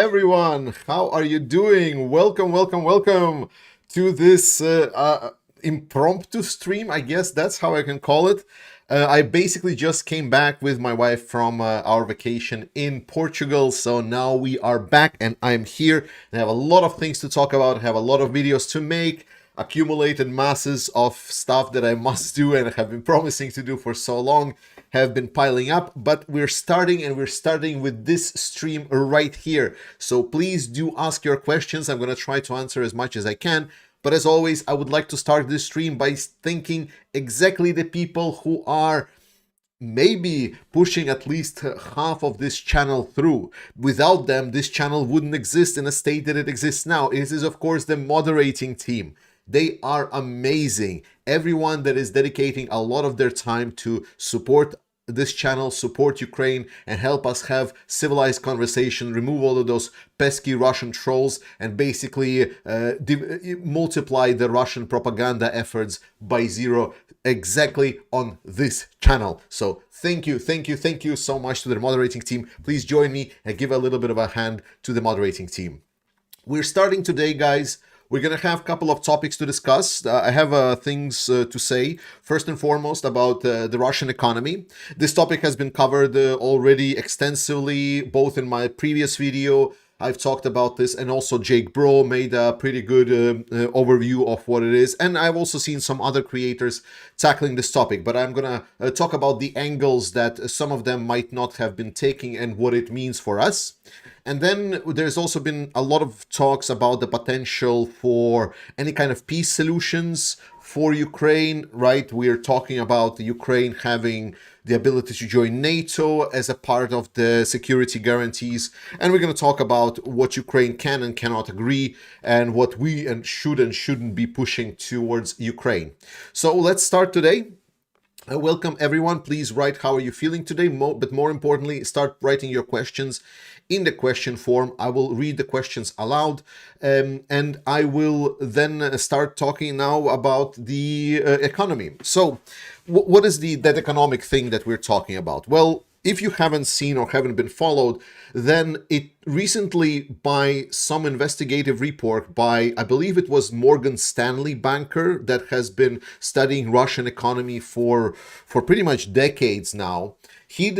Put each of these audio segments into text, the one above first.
Everyone, how are you doing? Welcome to this impromptu stream. I guess that's how I can call it. I basically just came back with my wife from our vacation in Portugal, so now we are back and I'm here. I have a lot of things to talk about, I have a lot of videos to make, accumulated masses of stuff that I must do and have been promising to do for so long have been piling up, but we're starting with this stream right here. So please do ask your questions. I'm going to try to answer as much as I can. But as always, I would like to start this stream by thanking exactly the people who are maybe pushing at least half of this channel through. Without them, this channel wouldn't exist in a state that it exists now. It is, of course, the moderating team. They are amazing. Everyone that is dedicating a lot of their time to support this channel, support Ukraine, and help us have civilized conversation, remove all of those pesky Russian trolls, and basically multiply the Russian propaganda efforts by zero exactly on this channel. So thank you so much to the moderating team. Please join me and give a little bit of a hand to the moderating team. We're starting today, guys. We're going to have a couple of topics to discuss. I have things to say. First and foremost about the Russian economy. This topic has been covered already extensively, both in my previous video. I've talked about this, and also Jake Bro made a pretty good overview of what it is. And I've also seen some other creators tackling this topic, but I'm going to talk about the angles that some of them might not have been taking and what it means for us. And then there's also been a lot of talks about the potential for any kind of peace solutions for Ukraine, right? We're talking about Ukraine having the ability to join NATO as a part of the security guarantees. And we're going to talk about what Ukraine can and cannot agree and what we should and shouldn't be pushing towards Ukraine. So let's start today. Welcome everyone. Please write how are you feeling today, but more importantly, start writing your questions in the question form. I will read the questions aloud, and I will then start talking now about the economy. So what is that economic thing that we're talking about? Well, if you haven't seen or haven't been followed, then it recently, by some investigative report by, I believe it was Morgan Stanley banker that has been studying Russian economy for pretty much decades now, he kind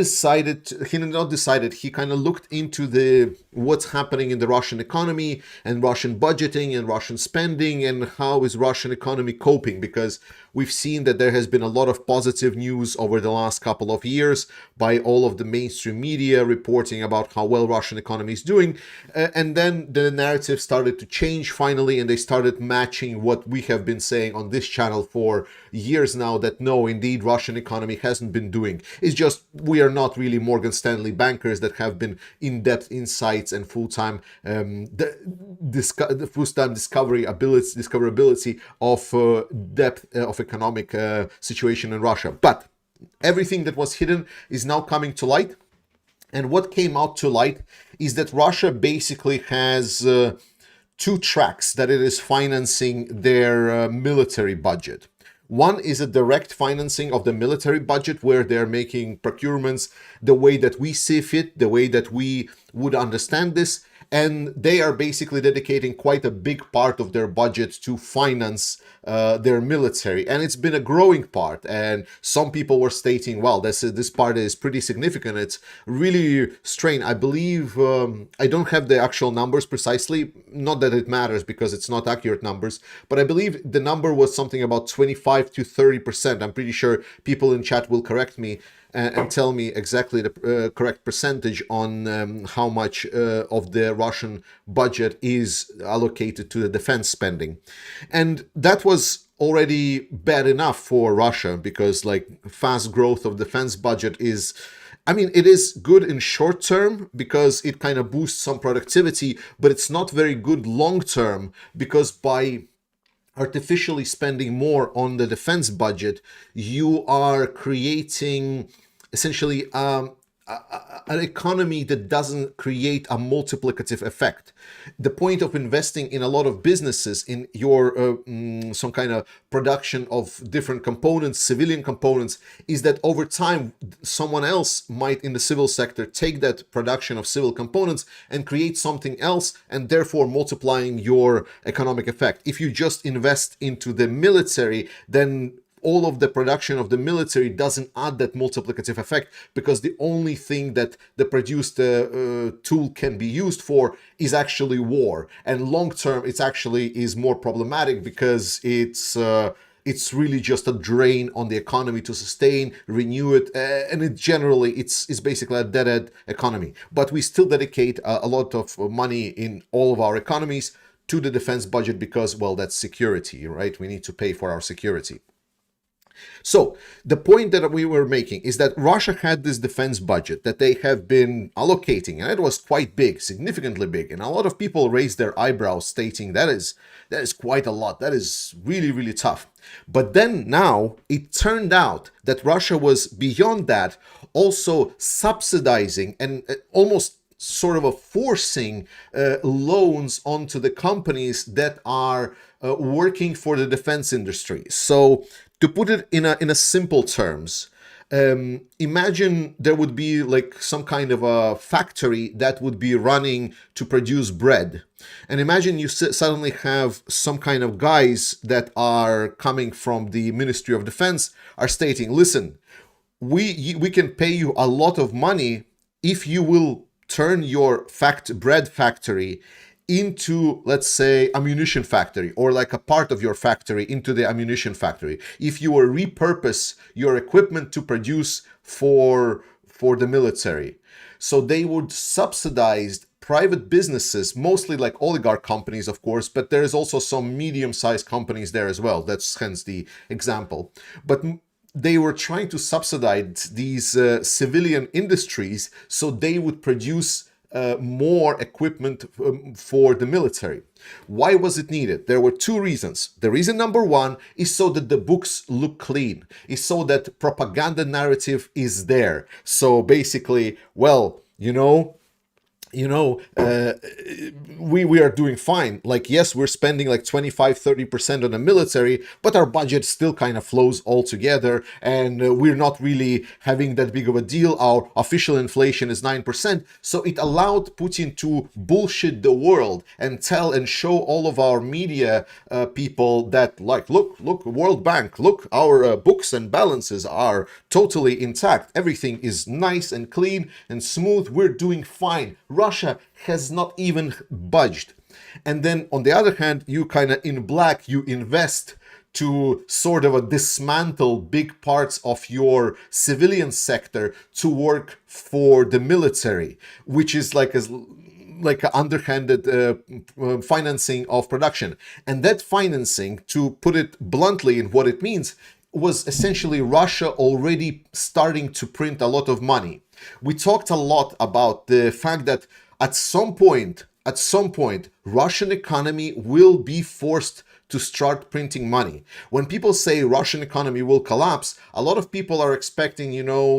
of looked into what's happening in the Russian economy and Russian budgeting and Russian spending and how is Russian economy coping, because we've seen that there has been a lot of positive news over the last couple of years by all of the mainstream media reporting about how well Russian economy is doing. And then the narrative started to change finally, and they started matching what we have been saying on this channel for years now, that no, indeed, Russian economy hasn't been doing. It's just we are not really Morgan Stanley bankers that have been in-depth insights and full-time discoverability of depth of economic situation in Russia. But everything that was hidden is now coming to light. And what came out to light is that Russia basically has two tracks that it is financing their military budget. One is a direct financing of the military budget, where they're making procurements the way that we see fit, the way that we would understand this. And they are basically dedicating quite a big part of their budget to finance their military. And it's been a growing part. And some people were stating, well, this part is pretty significant. It's really strained. I believe, I don't have the actual numbers precisely. Not that it matters because it's not accurate numbers. But I believe the number was something about 25 to 30%. I'm pretty sure people in chat will correct me and tell me exactly the correct percentage on how much of the Russian budget is allocated to the defense spending. And that was already bad enough for Russia, because like fast growth of defense budget is, I mean, it is good in short term because it kind of boosts some productivity, but it's not very good long term, because by artificially spending more on the defense budget, you are creating essentially an economy that doesn't create a multiplicative effect. The point of investing in a lot of businesses in your some kind of production of different components, civilian components, is that over time someone else might in the civil sector take that production of civil components and create something else, and therefore multiplying your economic effect. If you just invest into the military, then all of the production of the military doesn't add that multiplicative effect, because the only thing that the produced tool can be used for is actually war. And long term, it's actually is more problematic, because it's really just a drain on the economy to sustain, renew it, and it generally it's basically a dead-end economy. But we still dedicate a lot of money in all of our economies to the defense budget, because, well, that's security, right? We need to pay for our security. So the point that we were making is that Russia had this defense budget that they have been allocating, and it was quite big, significantly big. And a lot of people raised their eyebrows, stating that is quite a lot. That is really, really tough. But then now it turned out that Russia was beyond that, also subsidizing and almost sort of a forcing loans onto the companies that are working for the defense industry. So to put it in a simple terms, imagine there would be like some kind of a factory that would be running to produce bread. And imagine you suddenly have some kind of guys that are coming from the Ministry of Defense are stating, listen, we can pay you a lot of money if you will turn your bread factory into, let's say, ammunition factory, or like a part of your factory into the ammunition factory. If you will repurpose your equipment to produce for the military. So they would subsidize private businesses, mostly like oligarch companies, of course, but there's also some medium-sized companies there as well. That's hence the example. But they were trying to subsidize these civilian industries so they would produce more equipment for the military. Why was it needed? There were two reasons. The reason number one is so that the books look clean, is so that propaganda narrative is there. So basically, well, we are doing fine. Like, yes, we're spending like 25-30% on the military, but our budget still kind of flows all together, and we're not really having that big of a deal. Our official inflation is 9%. So it allowed Putin to bullshit the world and tell and show all of our media people that, like, look, World Bank, look, our books and balances are totally intact. Everything is nice and clean and smooth. We're doing fine. Russia has not even budged. And then on the other hand, you kind of in black, you invest to sort of dismantle big parts of your civilian sector to work for the military, which is like an underhanded financing of production. And that financing, to put it bluntly in what it means, was essentially Russia already starting to print a lot of money. We talked a lot about the fact that at some point, Russian economy will be forced to start printing money. When people say Russian economy will collapse, a lot of people are expecting,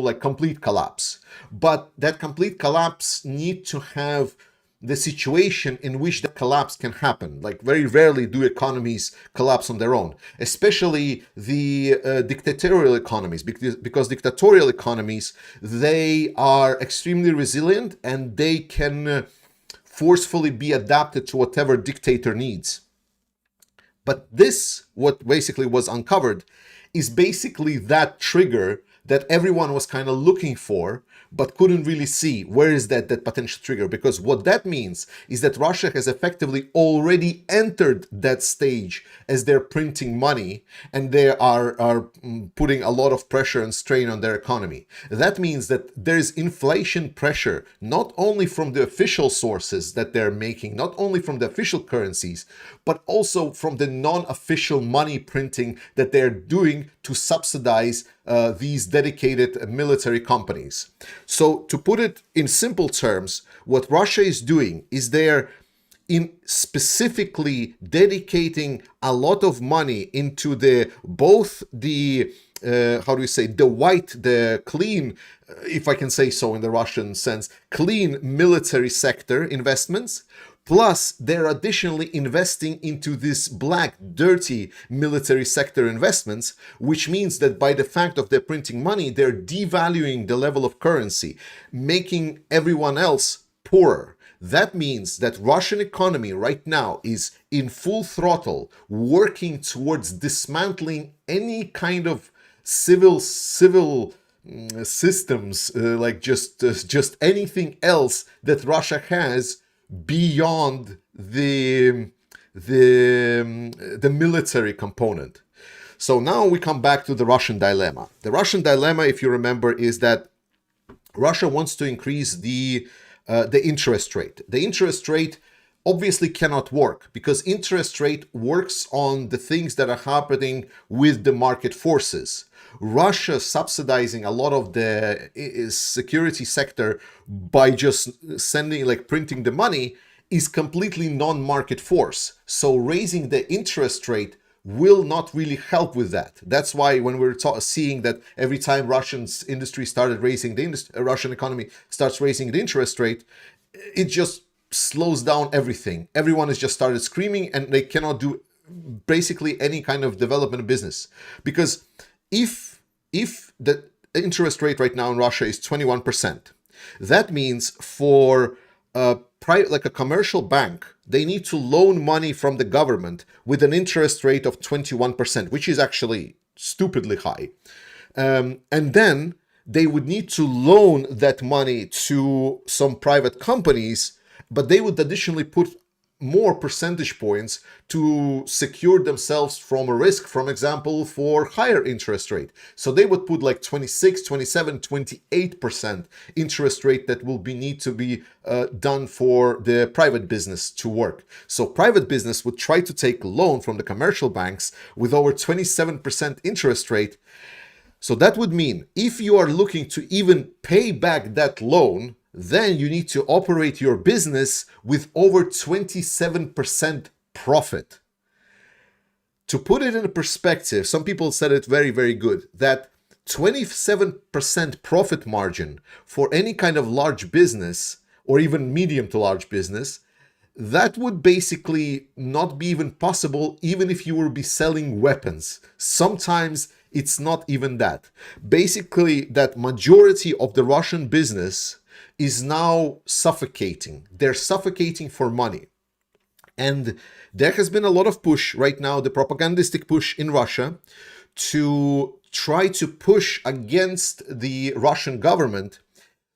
like complete collapse. But that complete collapse need to have the situation in which the collapse can happen. Like, very rarely do economies collapse on their own, especially the dictatorial economies, because dictatorial economies, they are extremely resilient and they can forcefully be adapted to whatever dictator needs. But this, what basically was uncovered, is basically that trigger that everyone was kind of looking for, but couldn't really see where is that potential trigger. Because what that means is that Russia has effectively already entered that stage as they're printing money, and they are putting a lot of pressure and strain on their economy. That means that there's inflation pressure, not only from the official sources that they're making, not only from the official currencies, but also from the non-official money printing that they're doing to subsidize these dedicated military companies. So to put it in simple terms, what Russia is doing is they're specifically dedicating a lot of money into both the how do we say, the clean, if I can say so in the Russian sense, clean military sector investments. Plus, they're additionally investing into this black, dirty military sector investments, which means that by the fact of their printing money, they're devaluing the level of currency, making everyone else poorer. That means that Russian economy right now is in full throttle, working towards dismantling any kind of civil systems, like just anything else that Russia has beyond the military component. So now we come back to the Russian dilemma. The Russian dilemma, if you remember, is that Russia wants to increase the interest rate. The interest rate obviously cannot work because interest rate works on the things that are happening with the market forces. Russia subsidizing a lot of the security sector by just sending, like printing the money, is completely non-market force. So raising the interest rate will not really help with that. That's why when we're seeing that every time Russian industry started raising Russian economy starts raising the interest rate, it just slows down everything. Everyone has just started screaming and they cannot do basically any kind of development business. Because if the interest rate right now in Russia is 21%, that means for like a commercial bank, they need to loan money from the government with an interest rate of 21%, which is actually stupidly high. And then they would need to loan that money to some private companies, but they would additionally put more percentage points to secure themselves from a risk, for example, for higher interest rate. So they would put like 26, 27, 28% interest rate that will need to be done for the private business to work. So private business would try to take a loan from the commercial banks with over 27% interest rate. So that would mean if you are looking to even pay back that loan, then you need to operate your business with over 27% profit. To put it in perspective, some people said it very, very good, that 27% profit margin for any kind of large business or even medium to large business, that would basically not be even possible even if you would be selling weapons. Sometimes it's not even that. Basically, that majority of the Russian business is now suffocating. They're suffocating for money. And there has been a lot of push right now, the propagandistic push in Russia, to try to push against the Russian government.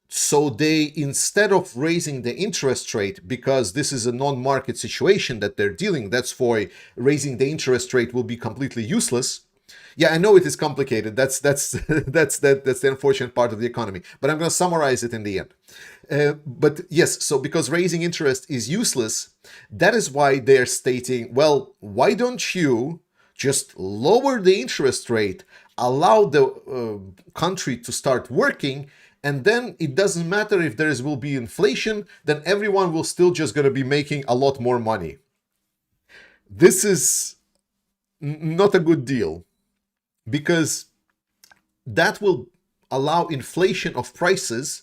So they, instead of raising the interest rate, because this is a non-market situation that they're dealing, that's why raising the interest rate will be completely useless. Yeah, I know it is complicated. That's the unfortunate part of the economy. But I'm going to summarize it in the end. But yes, so because raising interest is useless, that is why they're stating, well, why don't you just lower the interest rate, allow the country to start working, and then it doesn't matter if will be inflation, then everyone will still just going to be making a lot more money. This is not a good deal, because that will allow inflation of prices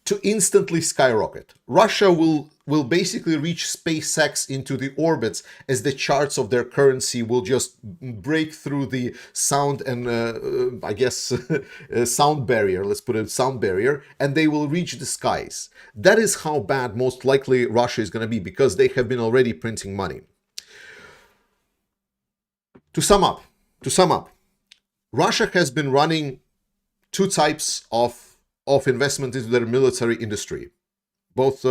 to instantly skyrocket. Russia will basically reach SpaceX into the orbits as the charts of their currency will just break through the sound and sound barrier, let's put it sound barrier, and they will reach the skies. That is how bad most likely Russia is going to be, because they have been already printing money. To sum up, Russia has been running two types of investment into their military industry, both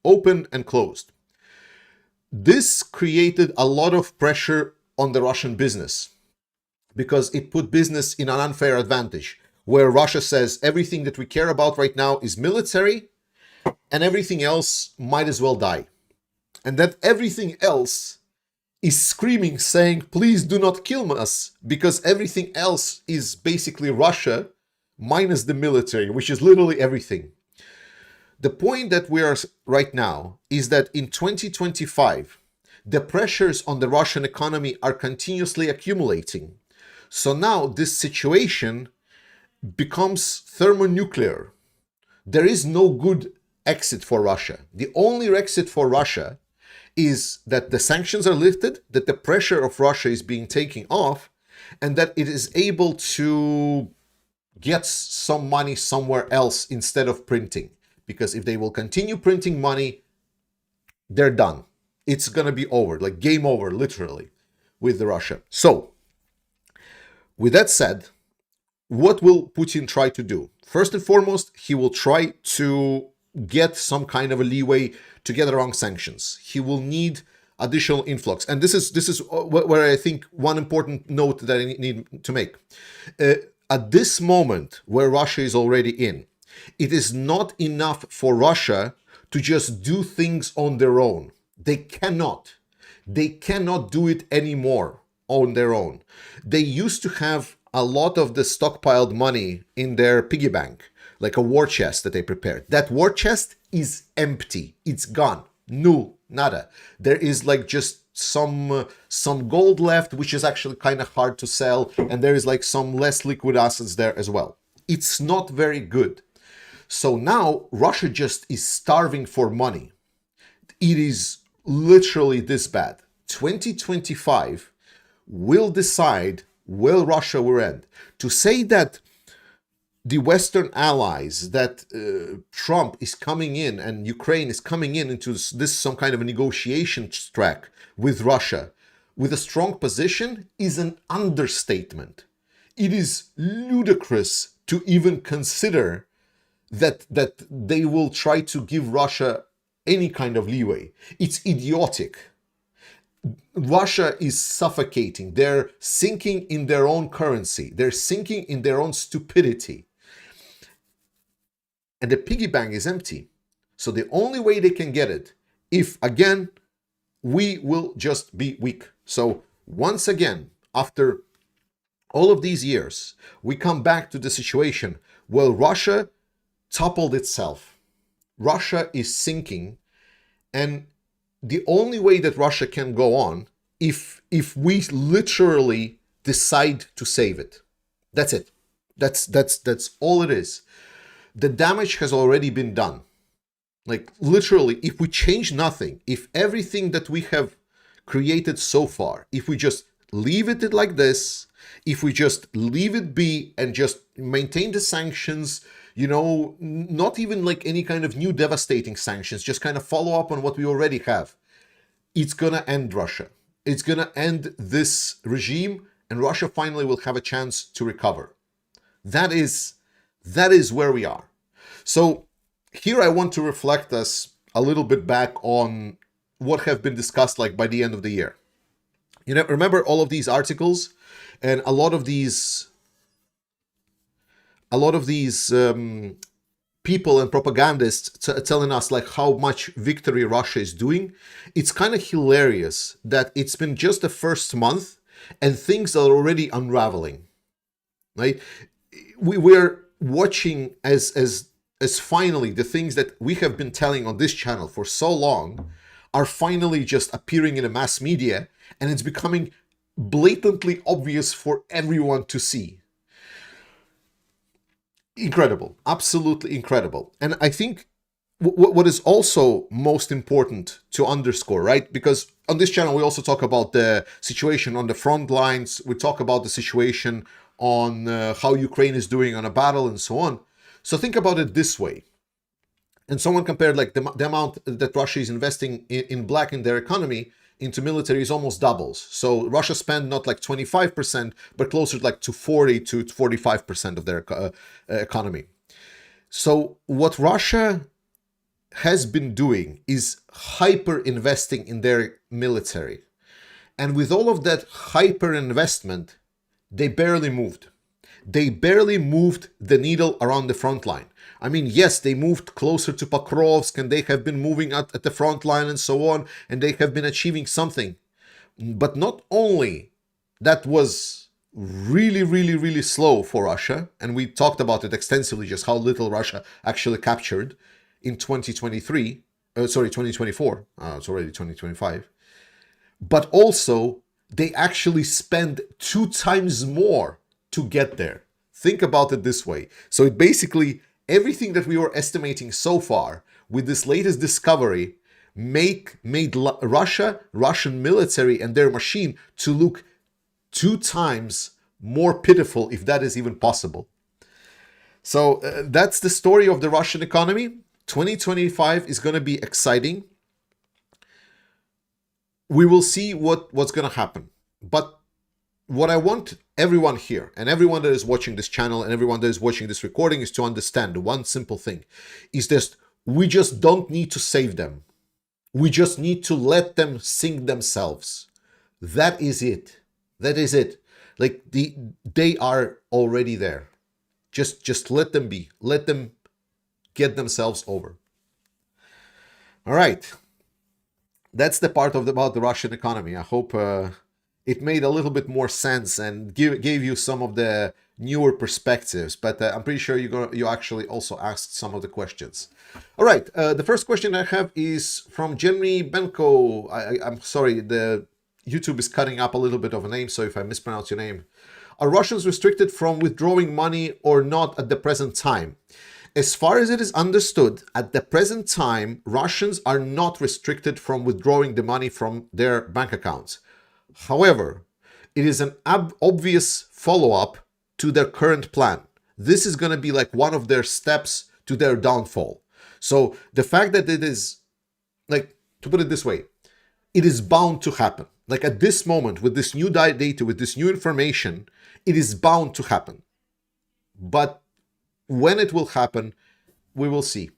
open and closed. This created a lot of pressure on the Russian business because it put business in an unfair advantage, where Russia says everything that we care about right now is military and everything else might as well die. And that everything else is screaming, saying, please do not kill us, because everything else is basically Russia minus the military, which is literally everything. The point that we are right now is that in 2025, the pressures on the Russian economy are continuously accumulating. So now this situation becomes thermonuclear. There is no good exit for Russia. The only exit for Russia is that the sanctions are lifted, that the pressure of Russia is being taken off, and that it is able to get some money somewhere else instead of printing. Because if they will continue printing money, they're done. It's going to be over, like game over, literally, with the Russia. So, with that said, what will Putin try to do? First and foremost, he will try to get some kind of a leeway to get around sanctions. He will need additional influx. And this is where I think one important note that I need to make. At this moment where Russia is already in, it is not enough for Russia to just do things on their own. They cannot. They cannot do it anymore on their own. They used to have a lot of the stockpiled money in their piggy bank, like a war chest that they prepared. That war chest is empty. It's gone. Null. Nada. There is like just some gold left, which is actually kind of hard to sell. And there is like some less liquid assets there as well. It's not very good. So now Russia just is starving for money. It is literally this bad. 2025 will decide where Russia will end. To say that the Western allies, that Trump is coming in and Ukraine is coming in into this some kind of a negotiation track with Russia with a strong position is an understatement. It is ludicrous to even consider that they will try to give Russia any kind of leeway. It's idiotic. Russia is suffocating. They're sinking in their own currency. They're sinking in their own stupidity. And the piggy bank is empty. So the only way they can get it, if again, we will just be weak. So once again, after all of these years, we come back to the situation where Russia toppled itself. Russia is sinking, and the only way that Russia can go on if we literally decide to save it. That's it. That's all it is. The damage has already been done. Like literally, if we change nothing, if everything that we have created so far, if we just leave it like this, if we just leave it be and just maintain the sanctions, not even like any kind of new devastating sanctions, just kind of follow up on what we already have, it's gonna end Russia. It's gonna end this regime, and Russia finally will have a chance to recover. That is where we are. So here I want to reflect us a little bit back on what have been discussed like by the end of the year. Remember all of these articles and a lot of these people and propagandists telling us like how much victory Russia is doing. It's kind of hilarious that it's been just the first month and things are already unraveling. Right? We're watching as finally the things that we have been telling on this channel for so long are finally just appearing in the mass media, and it's becoming blatantly obvious for everyone to see. Incredible, absolutely incredible. And I think what is also most important to underscore, right? Because on this channel, we also talk about the situation on the front lines. We talk about the situation on how Ukraine is doing on a battle and so on. So think about it this way. And someone compared like the amount that Russia is investing in black in their economy into military is almost doubles. So Russia spent not like 25%, but closer like to 40 to 45% of their economy. So what Russia has been doing is hyper investing in their military. And with all of that hyper investment, they barely moved. They barely moved the needle around the front line. I mean, yes, they moved closer to Pokrovsk and they have been moving at the front line and so on, and they have been achieving something. But not only that was really, really, really slow for Russia, and we talked about it extensively, just how little Russia actually captured in 2024. It's already 2025. But also they actually spend 2 times more to get there. Think about it this way. So it basically, everything that we were estimating so far with this latest discovery made Russian military and their machine to look 2 times more pitiful, if that is even possible. So that's the story of the Russian economy. 2025 is going to be exciting. We will see what's going to happen. But what I want everyone here and everyone that is watching this channel and everyone that is watching this recording is to understand one simple thing, is that we just don't need to save them. We just need to let them sink themselves. That is it. That is it. Like they are already there. Just let them be. Let them get themselves over. All right. That's the part about the Russian economy. I hope it made a little bit more sense and gave you some of the newer perspectives. But I'm pretty sure you actually also asked some of the questions. All right. The first question I have is from Jenny Benko. I'm sorry, the YouTube is cutting up a little bit of a name, so if I mispronounce your name. Are Russians restricted from withdrawing money or not at the present time? As far as it is understood, at the present time, Russians are not restricted from withdrawing the money from their bank accounts. However, it is an obvious follow-up to their current plan. This is going to be like one of their steps to their downfall. So the fact that it is, like, to put it this way, it is bound to happen. Like at this moment, with this new data, with this new information, it is bound to happen. But when it will happen, we will see.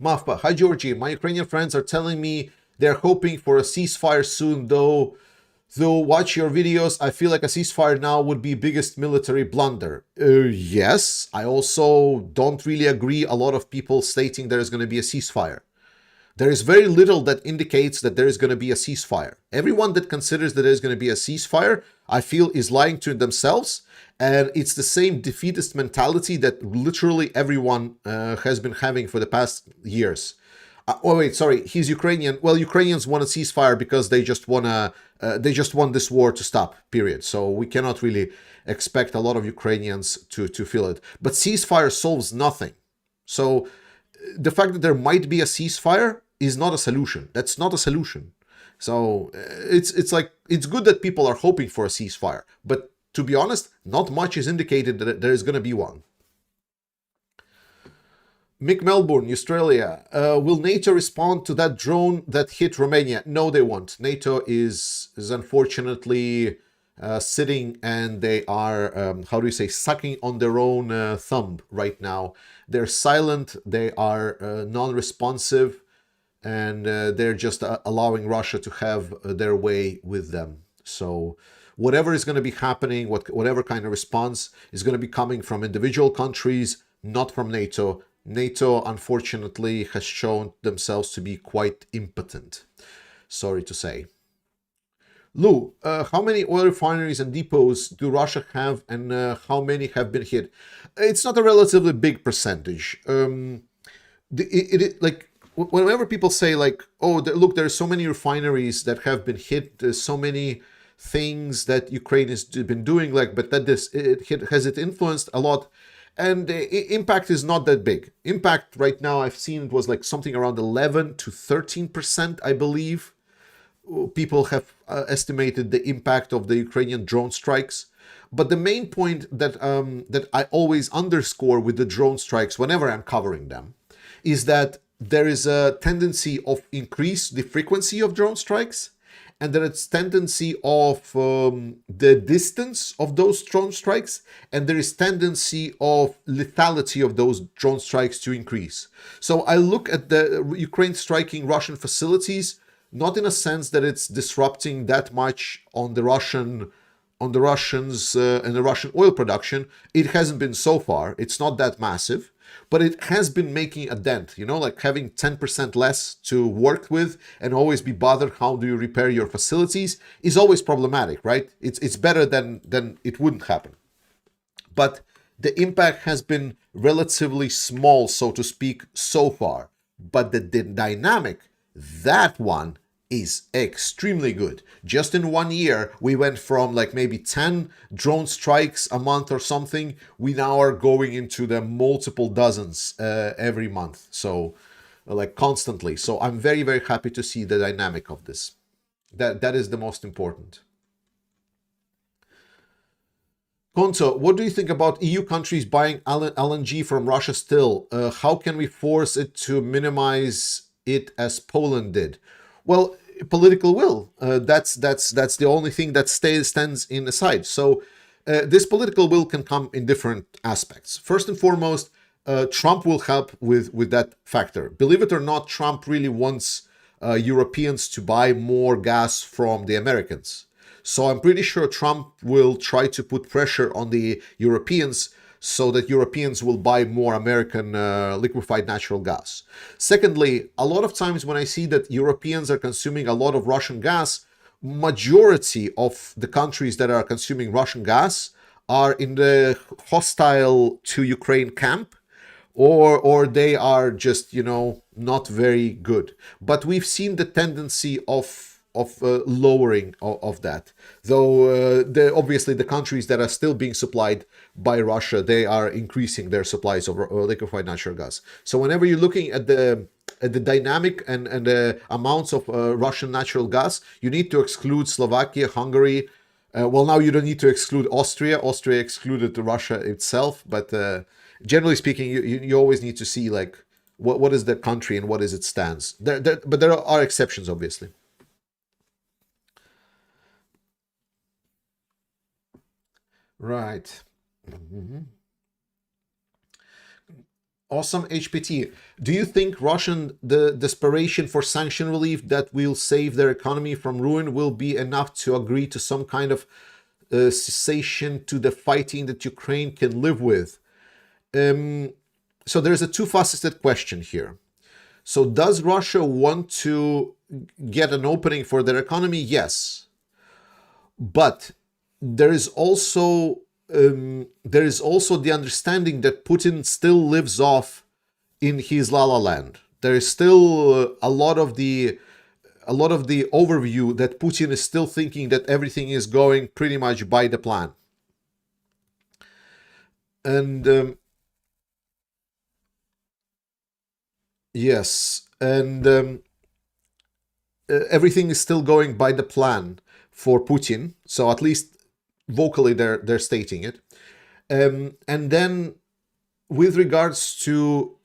Mafpa, hi Georgie. My Ukrainian friends are telling me they're hoping for a ceasefire soon, though watch your videos, I feel like a ceasefire now would be biggest military blunder. Yes, I also don't really agree a lot of people stating there is going to be a ceasefire. There is very little that indicates that there is going to be a ceasefire. Everyone that considers that there is going to be a ceasefire, I feel, is lying to themselves. And it's the same defeatist mentality that literally everyone has been having for the past years. Oh wait, sorry, he's Ukrainian. Well, Ukrainians want a ceasefire because they just want this war to stop, period. So we cannot really expect a lot of Ukrainians to feel it. But ceasefire solves nothing. So the fact that there might be a ceasefire is not a solution. That's not a solution. So it's like, it's good that people are hoping for a ceasefire, but to be honest, not much is indicated that there is going to be one. Mick Melbourne, Australia. Will NATO respond to that drone that hit Romania? No, they won't. NATO is unfortunately sitting and they are, sucking on their own thumb right now. They're silent, they are non-responsive, and they're just allowing Russia to have their way with them. So whatever is going to be happening, whatever kind of response is going to be coming from individual countries, not from NATO. NATO, unfortunately, has shown themselves to be quite impotent. Sorry to say. Lou, how many oil refineries and depots do Russia have, and how many have been hit? It's not a relatively big percentage. Like whenever people say like, oh, look, there are so many refineries that have been hit, there's so many things that Ukraine has been doing, like, but that has it influenced a lot? And the impact is not that big. Impact right now, I've seen it was like something around 11 to 13%, I believe. People have estimated the impact of the Ukrainian drone strikes. But the main point that that I always underscore with the drone strikes whenever I'm covering them is that there is a tendency of increase the frequency of drone strikes, and there is tendency of the distance of those drone strikes, and there is tendency of lethality of those drone strikes to increase. So I look at the Ukraine striking Russian facilities, not in a sense that it's disrupting that much on the Russians and the Russian oil production. It hasn't been so far. It's not that massive, but it has been making a dent, you know, like having 10% less to work with and always be bothered how do you repair your facilities is always problematic, right? It's better than it wouldn't happen. But the impact has been relatively small, so to speak, so far. But the dynamic, that one is extremely good. Just in 1 year, we went from like maybe 10 drone strikes a month or something. We now are going into the multiple dozens every month. So like constantly. So I'm very, very happy to see the dynamic of this. That is the most important. Konto, what do you think about EU countries buying LNG from Russia still? How can we force it to minimize it as Poland did? Well, political will. That's the only thing that stands in the side. So this political will can come in different aspects. First and foremost, Trump will help with that factor. Believe it or not, Trump really wants Europeans to buy more gas from the Americans. So I'm pretty sure Trump will try to put pressure on the Europeans so that Europeans will buy more American liquefied natural gas. Secondly, a lot of times when I see that Europeans are consuming a lot of Russian gas, majority of the countries that are consuming Russian gas are in the hostile to Ukraine camp, or they are just, you know, not very good. But we've seen the tendency of lowering of that, though obviously the countries that are still being supplied by Russia, they are increasing their supplies of liquefied natural gas. So whenever you're looking at the dynamic and the amounts of Russian natural gas, you need to exclude Slovakia, Hungary. Well, now you don't need to exclude Austria. Austria excluded Russia itself, but generally speaking, you always need to see like what is the country and what is its stance. But there are exceptions, obviously. Right. Mhm. Awesome HPT. Do you think the desperation for sanction relief that will save their economy from ruin will be enough to agree to some kind of cessation to the fighting that Ukraine can live with? So there's a two-faceted question here. So does Russia want to get an opening for their economy? Yes. But there is also the understanding that Putin still lives off in his La La Land. There is still a lot of the overview that Putin is still thinking that everything is going pretty much by the plan. And yes, and everything is still going by the plan for Putin. So at least vocally they're stating it. And then with regards to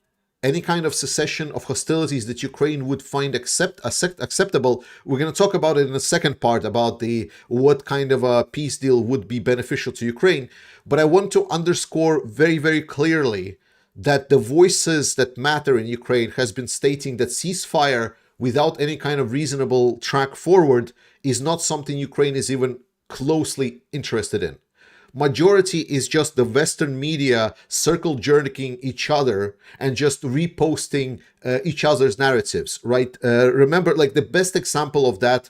any kind of cessation of hostilities that Ukraine would find acceptable, we're going to talk about it in the second part about what kind of a peace deal would be beneficial to Ukraine. But I want to underscore very, very clearly that the voices that matter in Ukraine has been stating that ceasefire without any kind of reasonable track forward is not something Ukraine is even closely interested in. Majority is just the Western media circle jerking each other and just reposting each other's narratives, right? Remember, like the best example of that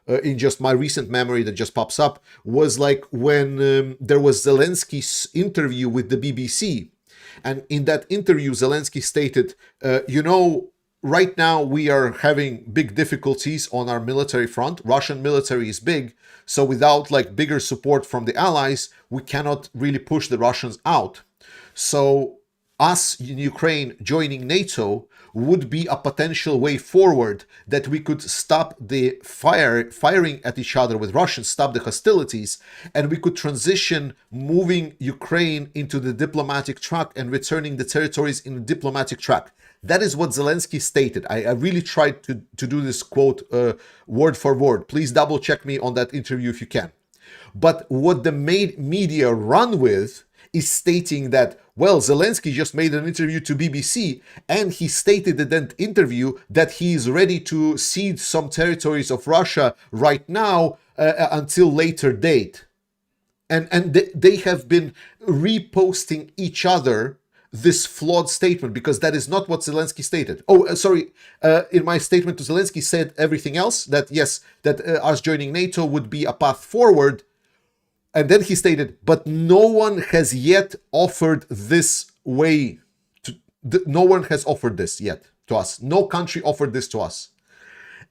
in just my recent memory that just pops up was like when there was Zelensky's interview with the BBC. And in that interview, Zelensky stated, right now we are having big difficulties on our military front. Russian military is big. So without like bigger support from the allies, we cannot really push the Russians out. So us in Ukraine joining NATO would be a potential way forward that we could stop the firing at each other with Russians, stop the hostilities, and we could transition moving Ukraine into the diplomatic track and returning the territories in the diplomatic track. That is what Zelensky stated. I really tried to do this quote word for word. Please double check me on that interview if you can. But what the media run with is stating that, well, Zelensky just made an interview to BBC and he stated in that interview that he is ready to cede some territories of Russia right now until later date. And they have been reposting each other this flawed statement because that is not what Zelensky stated. In my statement to Zelensky said everything else, that yes, that us joining NATO would be a path forward. And then he stated, but no one has yet offered this way. No one has offered this yet to us. No country offered this to us.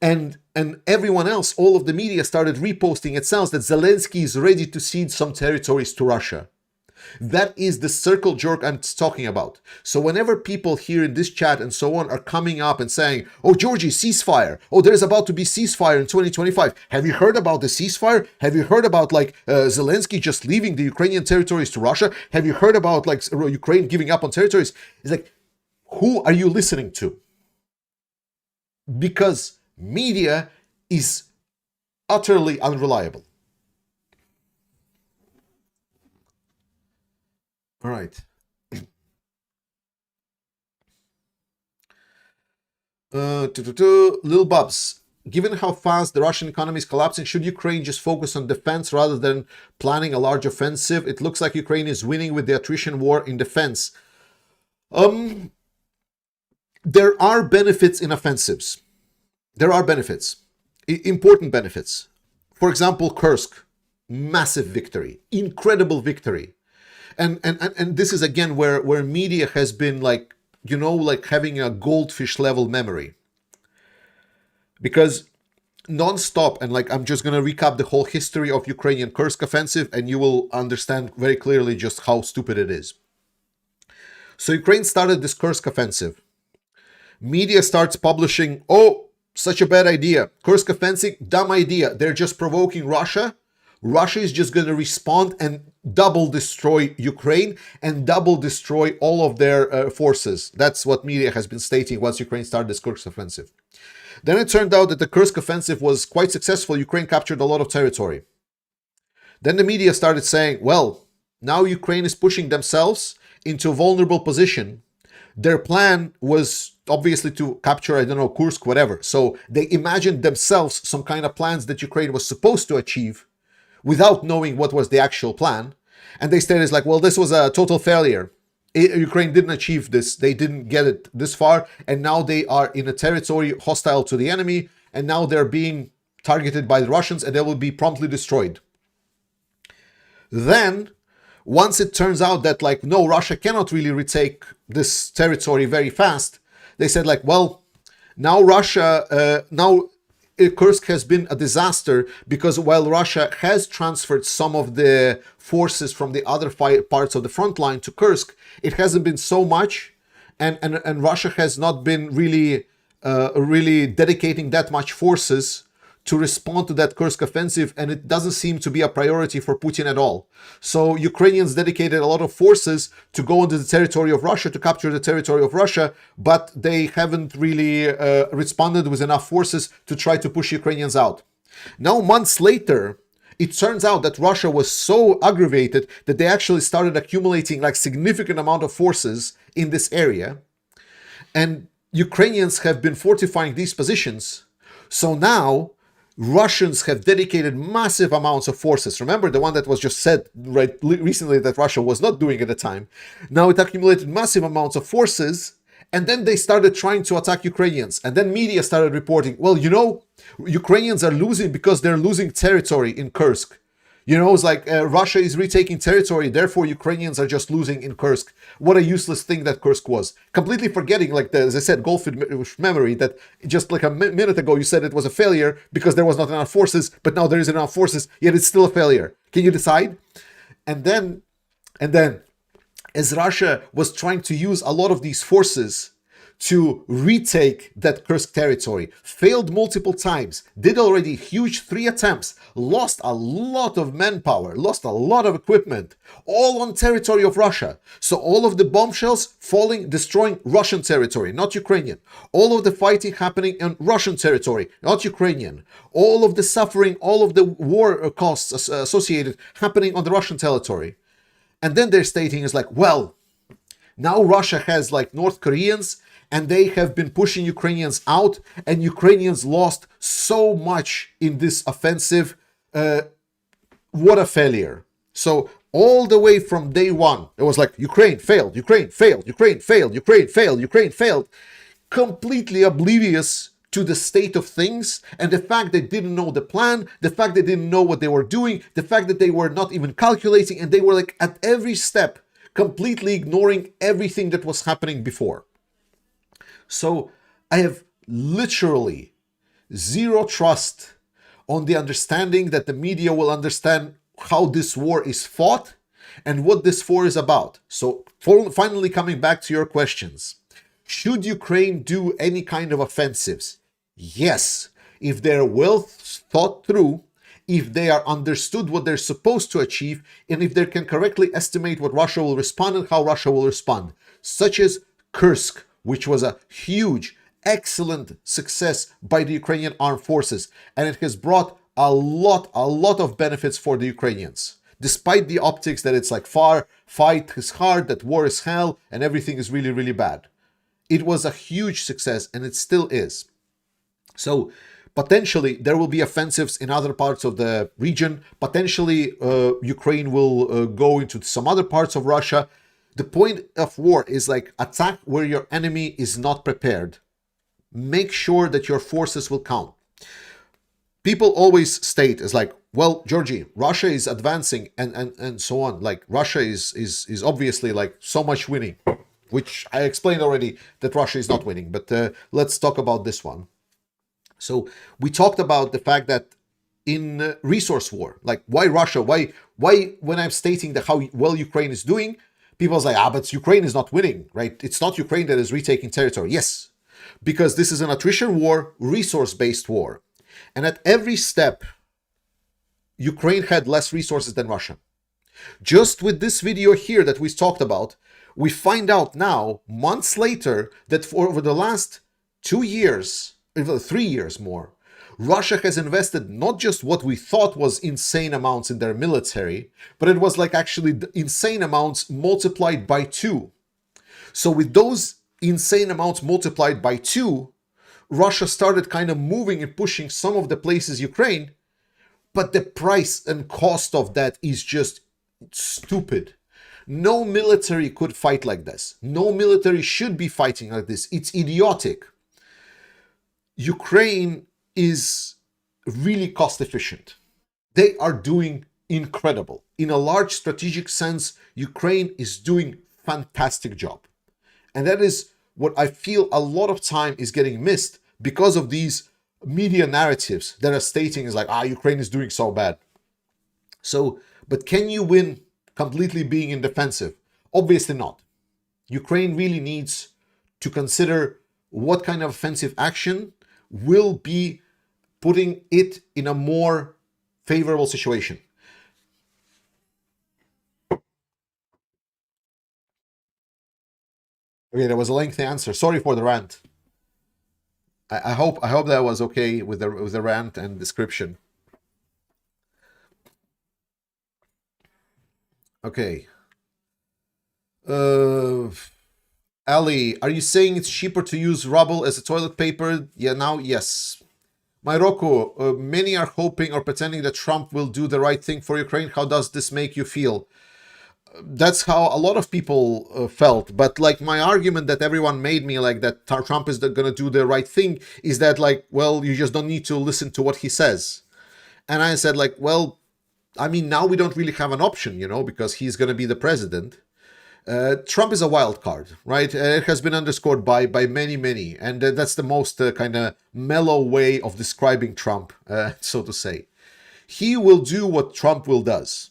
And And everyone else, all of the media started reposting. It sounds that Zelensky is ready to cede some territories to Russia. That is the circle jerk I'm talking about. So whenever people here in this chat and so on are coming up and saying, oh, Georgie, ceasefire. Oh, there's about to be ceasefire in 2025. Have you heard about the ceasefire? Have you heard about Zelensky just leaving the Ukrainian territories to Russia? Have you heard about Ukraine giving up on territories? It's like, who are you listening to? Because media is utterly unreliable. All right. Lil Bubs, given how fast the Russian economy is collapsing, should Ukraine just focus on defense rather than planning a large offensive? It looks like Ukraine is winning with the attrition war in defense. There are benefits in offensives. There are benefits, important benefits. For example, Kursk, massive victory, incredible victory. And this is again where media has been like having a goldfish level memory. Because non-stop, and I'm just going to recap the whole history of Ukrainian Kursk offensive, and you will understand very clearly just how stupid it is. So Ukraine started this Kursk offensive. Media starts publishing, oh, such a bad idea. Kursk offensive, dumb idea. They're just provoking Russia. Russia is just going to respond and double destroy Ukraine and double destroy all of their forces. That's what media has been stating once Ukraine started this Kursk offensive. Then it turned out that the Kursk offensive was quite successful. Ukraine captured a lot of territory. Then the media started saying, well, now Ukraine is pushing themselves into a vulnerable position. Their plan was obviously to capture, Kursk, whatever. So they imagined themselves some kind of plans that Ukraine was supposed to achieve without knowing what was the actual plan. And they stated, well, this was a total failure. Ukraine didn't achieve this. They didn't get it this far. And now they are in a territory hostile to the enemy. And now they're being targeted by the Russians and they will be promptly destroyed. Then, once it turns out that, no, Russia cannot really retake this territory very fast, they said, well, now Kursk has been a disaster because while Russia has transferred some of the forces from the other parts of the front line to Kursk, it hasn't been so much, and Russia has not been really dedicating that much forces to respond to that Kursk offensive, and it doesn't seem to be a priority for Putin at all. So Ukrainians dedicated a lot of forces to go into the territory of Russia, to capture the territory of Russia, but they haven't really responded with enough forces to try to push Ukrainians out. Now, months later, it turns out that Russia was so aggravated that they actually started accumulating significant amount of forces in this area, and Ukrainians have been fortifying these positions. So now Russians have dedicated massive amounts of forces. Remember the one that was just said recently that Russia was not doing at the time. Now it accumulated massive amounts of forces, and then they started trying to attack Ukrainians. And then media started reporting, well, Ukrainians are losing because they're losing territory in Kursk. It's Russia is retaking territory, therefore Ukrainians are just losing in Kursk. What a useless thing that Kursk was. Completely forgetting, as I said, goldfish memory, that just a minute ago you said it was a failure because there was not enough forces, but now there is enough forces, yet it's still a failure. Can you decide? And then, as Russia was trying to use a lot of these forces to retake that Kursk territory, failed multiple times, did already huge 3 attempts, lost a lot of manpower, lost a lot of equipment, all on territory of Russia. So all of the bombshells falling, destroying Russian territory, not Ukrainian. All of the fighting happening on Russian territory, not Ukrainian. All of the suffering, all of the war costs associated happening on the Russian territory. And then they're stating is well, now Russia has North Koreans, and they have been pushing Ukrainians out, and Ukrainians lost so much in this offensive. What a failure. So all the way from day one, it was Ukraine failed, Ukraine failed, Ukraine failed, Ukraine failed, Ukraine failed. Completely oblivious to the state of things, and the fact they didn't know the plan, the fact they didn't know what they were doing, the fact that they were not even calculating, and they were at every step completely ignoring everything that was happening before. So I have literally zero trust on the understanding that the media will understand how this war is fought and what this war is about. So finally coming back to your questions, should Ukraine do any kind of offensives? Yes, if they're well thought through, if they are understood what they're supposed to achieve, and if they can correctly estimate what Russia will respond and how Russia will respond, such as Kursk, which was a huge, excellent success by the Ukrainian armed forces, and it has brought a lot of benefits for the Ukrainians. Despite the optics that it's like fight is hard, that war is hell, and everything is really, really bad. It was a huge success, and it still is. So potentially there will be offensives in other parts of the region. Potentially Ukraine will go into some other parts of Russia. The point of war is like attack where your enemy is not prepared. Make sure that your forces will count. People always state as like, well, Georgie, Russia is advancing and so on. Like Russia is obviously like so much winning, which I explained already that Russia is not winning. But let's talk about this one. So we talked about the fact that in resource war, like why Russia, why when I'm stating that how well Ukraine is doing, people say, but Ukraine is not winning, right? It's not Ukraine that is retaking territory. Yes, because this is an attrition war, resource-based war. And at every step, Ukraine had less resources than Russia. Just with this video here that we talked about, we find out now, months later, that for over the last 2 years, 3 years more, Russia has invested not just what we thought was insane amounts in their military, but it was like actually insane amounts multiplied by 2. So with those insane amounts multiplied by 2, Russia started kind of moving and pushing some of the places Ukraine, but the price and cost of that is just stupid. No military could fight like this. No military should be fighting like this. It's idiotic. Ukraine is really cost efficient. They are doing incredible. In a large strategic sense, Ukraine is doing fantastic job. And that is what I feel a lot of time is getting missed because of these media narratives that are stating is like, Ukraine is doing so bad. So, but can you win completely being in defensive? Obviously not. Ukraine really needs to consider what kind of offensive action will be putting it in a more favorable situation. Okay, that was a lengthy answer. Sorry for the rant. I hope that was okay with the rant and description. Okay. Ali, are you saying it's cheaper to use rubble as a toilet paper? Yeah, now, yes. Morocco, many are hoping or pretending that Trump will do the right thing for Ukraine. How does this make you feel? That's how a lot of people felt. But like my argument that everyone made me like that Trump is going to do the right thing is that like, well, you just don't need to listen to what he says. And I said like, well, I mean, now we don't really have an option, you know, because he's going to be the president. Trump is a wild card, right? It has been underscored by many, and that's the most kind of mellow way of describing Trump, so to say. He will do what Trump will does.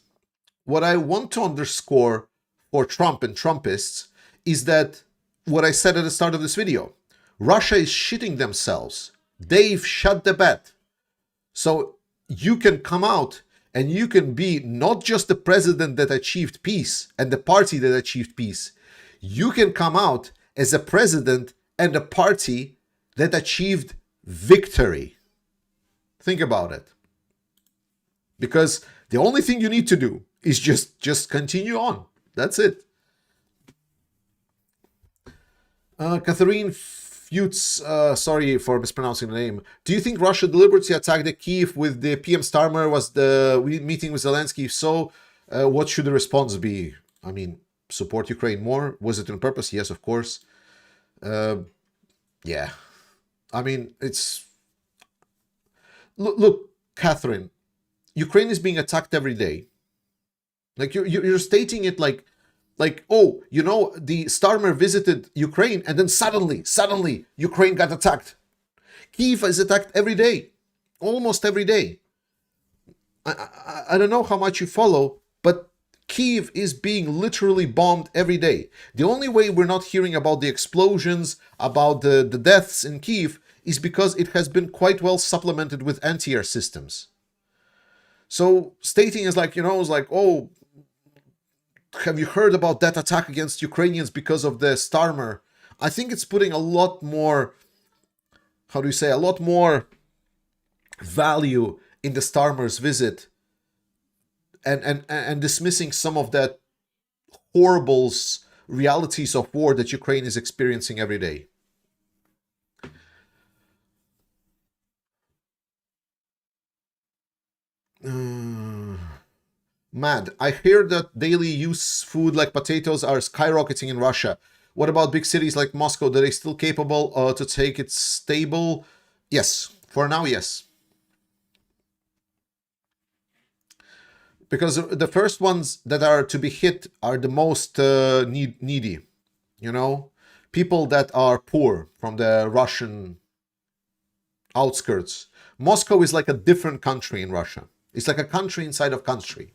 What I want to underscore for Trump and Trumpists is that what I said at the start of this video, Russia is shitting themselves. They've shut the bet. So you can come out and you can be not just the president that achieved peace and the party that achieved peace. You can come out as a president and a party that achieved victory. Think about it. Because the only thing you need to do is just continue on. That's it. Catherine Futz, sorry for mispronouncing the name. Do you think Russia deliberately attacked the Kyiv with the PM Starmer? Was the meeting with Zelensky? If so, what should the response be? I mean, support Ukraine more? Was it on purpose? Yes, of course. Yeah. I mean, it's... Look, Catherine, Ukraine is being attacked every day. Like, you're stating it like, oh, you know, the Starmer visited Ukraine and then suddenly Ukraine got attacked. Kyiv is attacked every day, almost every day. I don't know how much you follow, but Kyiv is being literally bombed every day. The only way we're not hearing about the explosions, about the deaths in Kyiv, is because it has been quite well supplemented with anti-air systems. So stating is like, is like, oh, have you heard about that attack against Ukrainians because of the Starmer? I think it's putting a lot more, how do you say, a lot more value in the Starmer's visit and dismissing some of that horrible realities of war that Ukraine is experiencing every day. Mad, I hear that daily use food like potatoes are skyrocketing in Russia. What about big cities like Moscow? Are they still capable to take it stable? Yes, for now, yes. Because the first ones that are to be hit are the most needy, people that are poor from the Russian outskirts. Moscow is like a different country in Russia. It's like a country inside of country.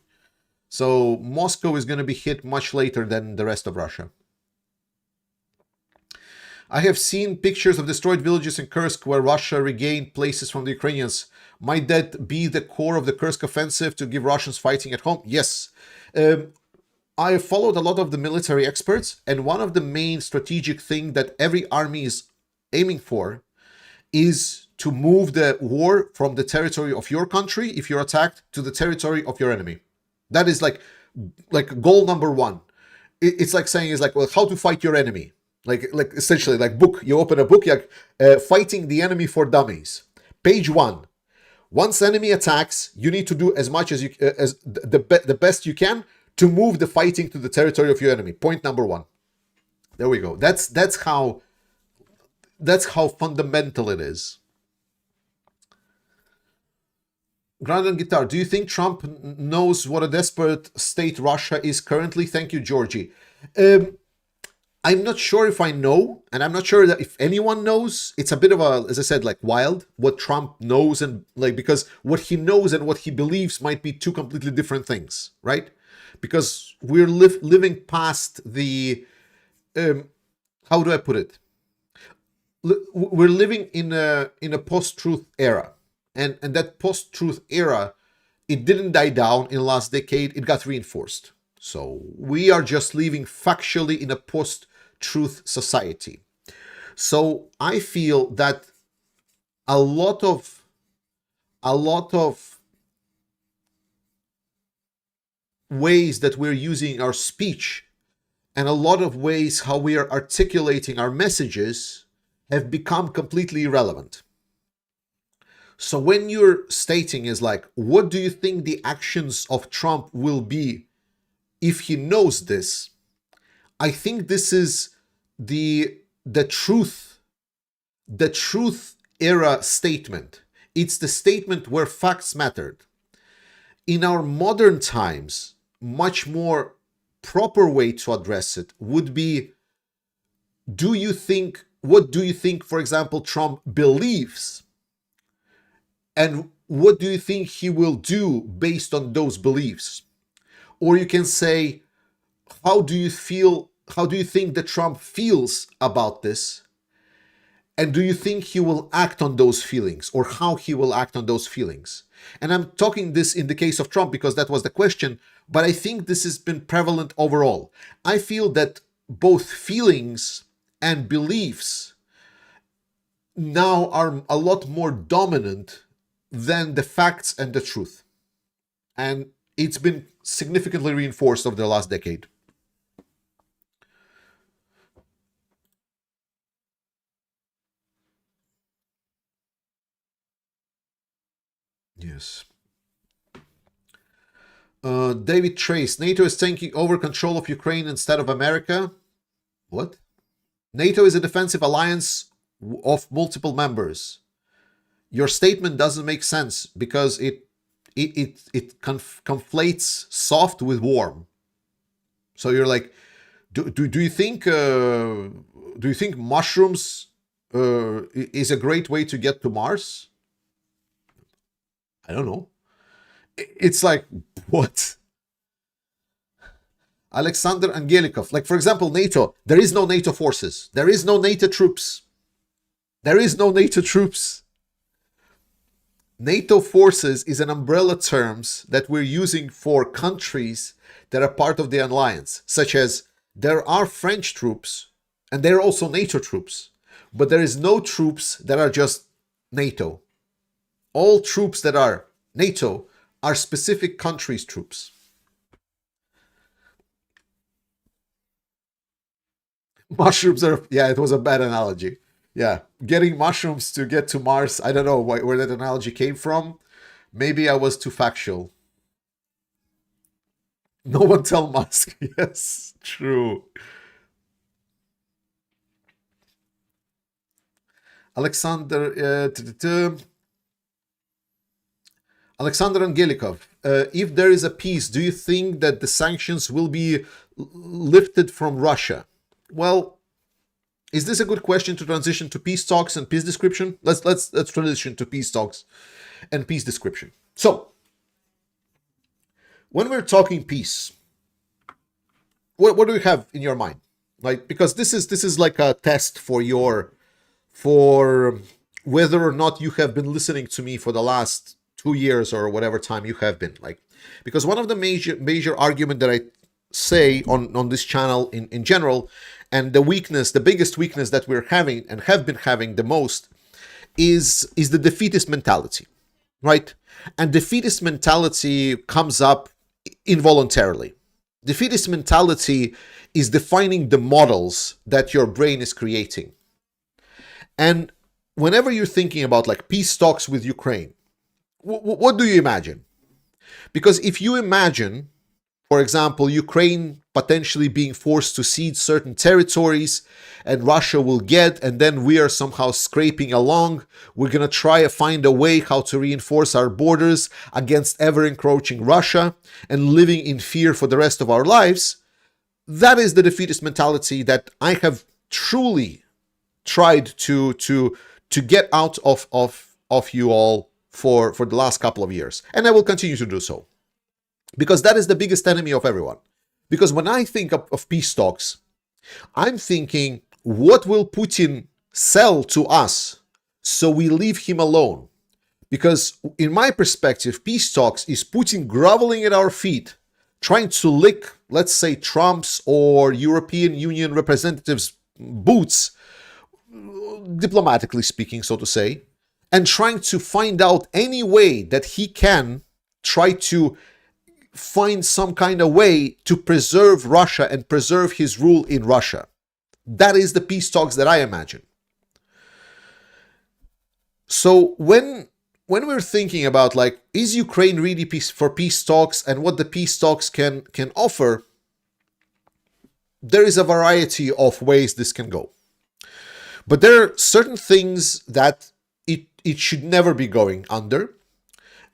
So Moscow is going to be hit much later than the rest of Russia. I have seen pictures of destroyed villages in Kursk where Russia regained places from the Ukrainians. Might that be the core of the Kursk offensive to give Russians fighting at home? Yes. I followed a lot of the military experts, and one of the main strategic things that every army is aiming for is to move the war from the territory of your country, if you're attacked, to the territory of your enemy. That is like goal number one. It's like saying, well, how to fight your enemy. Like essentially, like book. You open a book, like fighting the enemy for dummies. Page 1. Once enemy attacks, you need to do as much as the best you can to move the fighting to the territory of your enemy. Point number 1. There we go. That's how fundamental it is. Grand and Guitar, do you think Trump knows what a desperate state Russia is currently? Thank you, Georgie. I'm not sure if I know, and I'm not sure that if anyone knows. It's a bit of a, as I said, like wild, what Trump knows, and because what he knows and what he believes might be two completely different things, right? Because we're living past the, how do I put it? We're living in a post-truth era. And that post-truth era, it didn't die down in the last decade, it got reinforced. So we are just living factually in a post-truth society. So I feel that a lot of ways that we're using our speech and a lot of ways how we are articulating our messages have become completely irrelevant. So when you're stating is like, what do you think the actions of Trump will be if he knows this? I think this is the truth era statement. It's the statement where facts mattered. In our modern times, much more proper way to address it would be, what do you think, for example, Trump believes? And what do you think he will do based on those beliefs? Or you can say, how do you think that Trump feels about this? And do you think he will act on those feelings, or how he will act on those feelings? And I'm talking this in the case of Trump because that was the question, but I think this has been prevalent overall. I feel that both feelings and beliefs now are a lot more dominant than the facts and the truth. And it's been significantly reinforced over the last decade. Yes. David Trace, NATO is taking over control of Ukraine instead of America. What? NATO is a defensive alliance of multiple members. Your statement doesn't make sense because it conflates soft with warm. So you're like, do you think mushrooms is a great way to get to Mars? I don't know. It's like, what? Alexander Angelikov. Like, for example, NATO. There is no NATO forces. There is no NATO troops. There is no NATO troops. NATO forces is an umbrella terms that we're using for countries that are part of the alliance, such as there are French troops and there are also NATO troops, but there is no troops that are just NATO. All troops that are NATO are specific countries' troops. Mushrooms are, yeah, it was a bad analogy. Yeah, getting mushrooms to get to Mars, I don't know where that analogy came from. Maybe I was too factual. No one tell Musk. Yes, true. Alexander Alexander Angelikov, if there is a peace, do you think that the sanctions will be lifted from Russia? Well, is this a good question to transition to peace talks and peace description? Let's transition to peace talks and peace description. So, when we're talking peace, what do you have in your mind? Like, because this is like a test for whether or not you have been listening to me for the last 2 years or whatever time you have been. Like, because one of the major argument that I say on this channel in general, and the biggest weakness that we're having and have been having the most is the defeatist mentality, right? And defeatist mentality comes up involuntarily. Defeatist mentality is defining the models that your brain is creating. And whenever you're thinking about like peace talks with Ukraine, what do you imagine? Because if you imagine, for example, Ukraine potentially being forced to cede certain territories and Russia will get, and then we are somehow scraping along, we're going to try to find a way how to reinforce our borders against ever-encroaching Russia and living in fear for the rest of our lives, that is the defeatist mentality that I have truly tried to get out of you all for the last couple of years. And I will continue to do so. Because that is the biggest enemy of everyone. Because when I think of peace talks, I'm thinking, what will Putin sell to us so we leave him alone? Because in my perspective, peace talks is Putin groveling at our feet, trying to lick, let's say, Trump's or European Union representatives' boots, diplomatically speaking, so to say, and trying to find out any way that he can try to find some kind of way to preserve Russia and preserve his rule in Russia. That is the peace talks that I imagine. So when we're thinking about like, is Ukraine really for peace talks and what the peace talks can offer, there is a variety of ways this can go. But there are certain things that it should never be going under.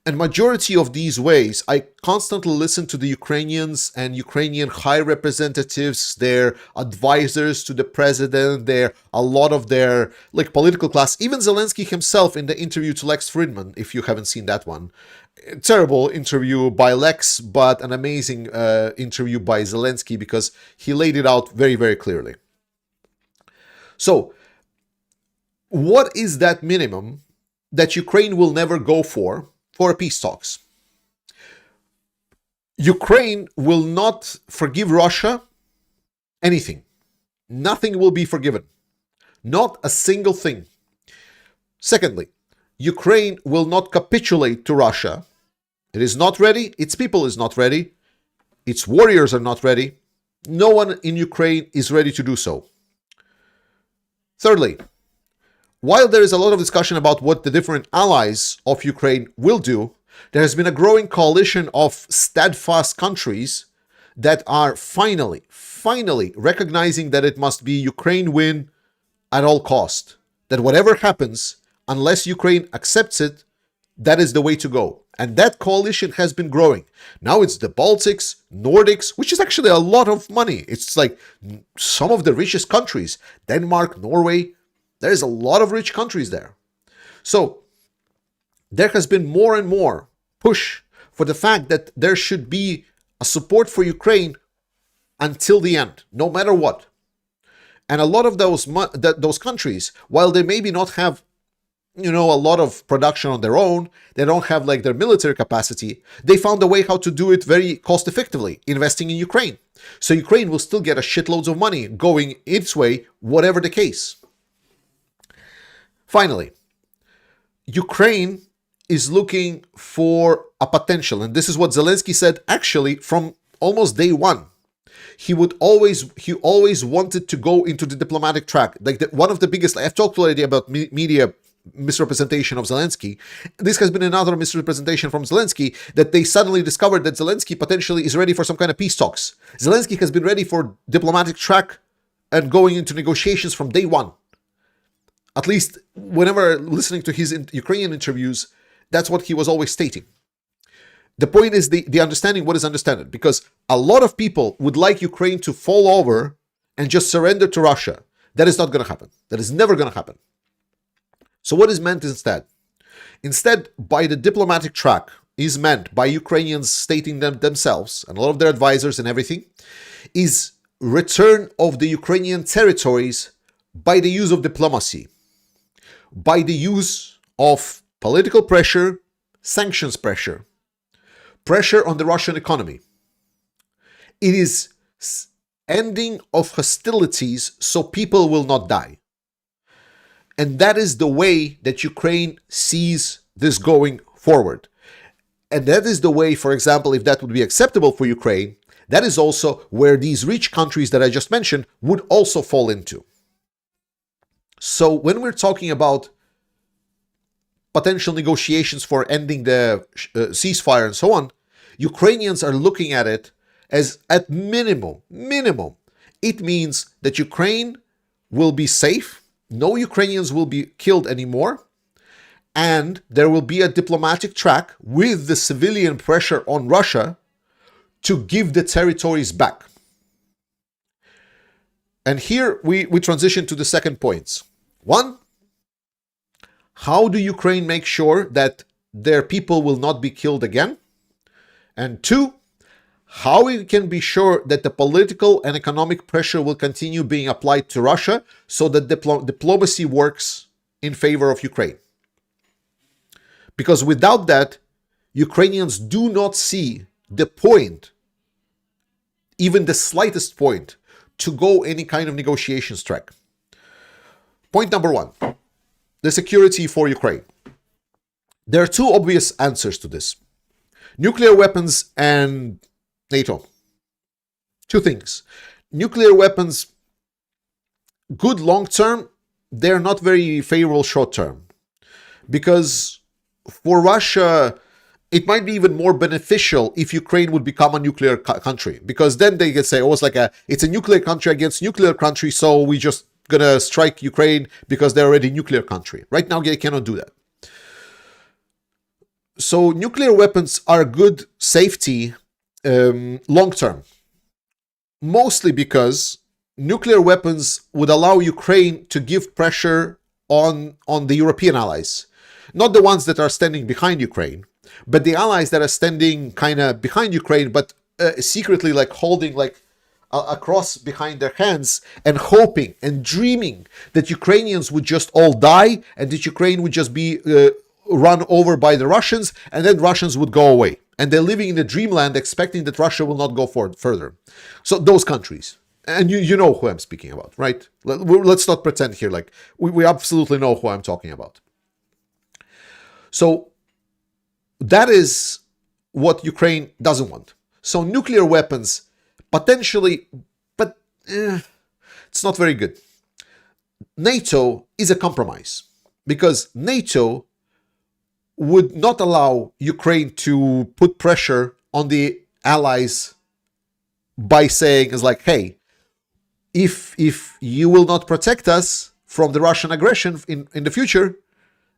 And majority of these ways, I constantly listen to the Ukrainians and Ukrainian high representatives, their advisors to the president, a lot of their like political class, even Zelensky himself in the interview to Lex Fridman, if you haven't seen that one. Terrible interview by Lex, but an amazing interview by Zelensky because he laid it out very, very clearly. So, what is that minimum that Ukraine will never go for peace talks? Ukraine will not forgive Russia anything. Nothing will be forgiven. Not a single thing. Secondly, Ukraine will not capitulate to Russia. It is not ready. Its people is not ready. Its warriors are not ready. No one in Ukraine is ready to do so. Thirdly, while there is a lot of discussion about what the different allies of Ukraine will do, there has been a growing coalition of steadfast countries that are finally recognizing that it must be Ukraine win at all cost. That whatever happens, unless Ukraine accepts it, that is the way to go. And that coalition has been growing. Now it's the Baltics, Nordics, which is actually a lot of money. It's like some of the richest countries, Denmark, Norway, There's a lot of rich countries there. So there has been more and more push for the fact that there should be a support for Ukraine until the end, no matter what. And a lot of those countries, while they maybe not have, a lot of production on their own, they don't have like their military capacity, they found a way how to do it very cost effectively, investing in Ukraine. So Ukraine will still get a shitloads of money going its way, whatever the case. Finally, Ukraine is looking for a potential, and this is what Zelensky said actually from almost day one. He always wanted to go into the diplomatic track. Like one of the biggest, I've talked already about media misrepresentation of Zelensky. This has been another misrepresentation from Zelensky, that they suddenly discovered that Zelensky potentially is ready for some kind of peace talks. Zelensky has been ready for diplomatic track and going into negotiations from day one. At least whenever listening to his Ukrainian interviews, that's what he was always stating. The point is the understanding what is understood, because a lot of people would like Ukraine to fall over and just surrender to Russia. That is not going to happen. That is never going to happen. So what is meant instead? Instead, by the diplomatic track is meant by Ukrainians stating themselves and a lot of their advisors and everything, is return of the Ukrainian territories by the use of diplomacy, by the use of political pressure, sanctions pressure on the Russian economy. It is ending of hostilities so people will not die. And that is the way that Ukraine sees this going forward. And that is the way, for example, if that would be acceptable for Ukraine, that is also where these rich countries that I just mentioned would also fall into. So when we're talking about potential negotiations for ending the ceasefire and so on, Ukrainians are looking at it as at minimum, it means that Ukraine will be safe, no Ukrainians will be killed anymore, and there will be a diplomatic track with the civilian pressure on Russia to give the territories back. And here we transition to the second points. One, how do Ukraine make sure that their people will not be killed again? And two, how we can be sure that the political and economic pressure will continue being applied to Russia so that diplomacy works in favor of Ukraine. Because without that, Ukrainians do not see the point, even the slightest point, to go any kind of negotiations track. Point number one, the security for Ukraine. There are two obvious answers to this. Nuclear weapons and NATO. Two things. Nuclear weapons, good long term, they're not very favorable short term. Because for Russia, it might be even more beneficial if Ukraine would become a nuclear country. Because then they can say, oh, it's a nuclear country against nuclear country, so we just gonna strike Ukraine because they're already a nuclear country. Right now, they cannot do that. So nuclear weapons are good safety long term, mostly because nuclear weapons would allow Ukraine to give pressure on the European allies, not the ones that are standing behind Ukraine, but the allies that are standing kind of behind Ukraine, but secretly like holding like a cross behind their hands and hoping and dreaming that Ukrainians would just all die and that Ukraine would just be run over by the Russians, and then Russians would go away. And they're living in a dreamland expecting that Russia will not go further. So those countries, and you know who I'm speaking about, right? Let's not pretend here, like we absolutely know who I'm talking about. So that is what Ukraine doesn't want. So nuclear weapons, potentially, but it's not very good. NATO is a compromise, because NATO would not allow Ukraine to put pressure on the allies by saying, it's like, hey, if you will not protect us from the Russian aggression in the future,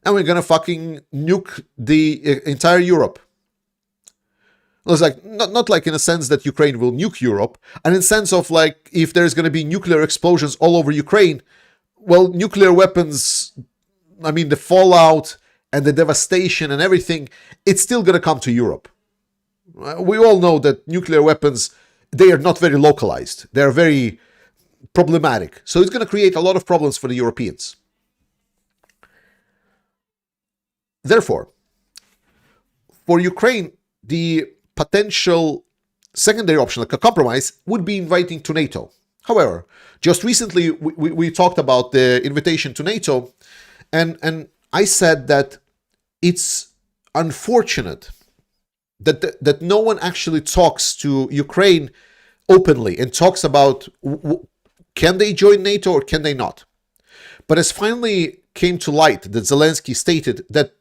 and we're gonna fucking nuke the entire Europe. It's like not like in a sense that Ukraine will nuke Europe, and in the sense of like if there's gonna be nuclear explosions all over Ukraine, well, nuclear weapons, I mean, the fallout and the devastation and everything, it's still going to come to Europe. We all know that nuclear weapons, they are not very localized. They're very problematic. So it's going to create a lot of problems for the Europeans. Therefore, for Ukraine, the potential secondary option, like a compromise, would be inviting to NATO. However, just recently we talked about the invitation to NATO, and I said that it's unfortunate that no one actually talks to Ukraine openly and talks about can they join NATO or can they not. But as finally came to light that Zelensky stated that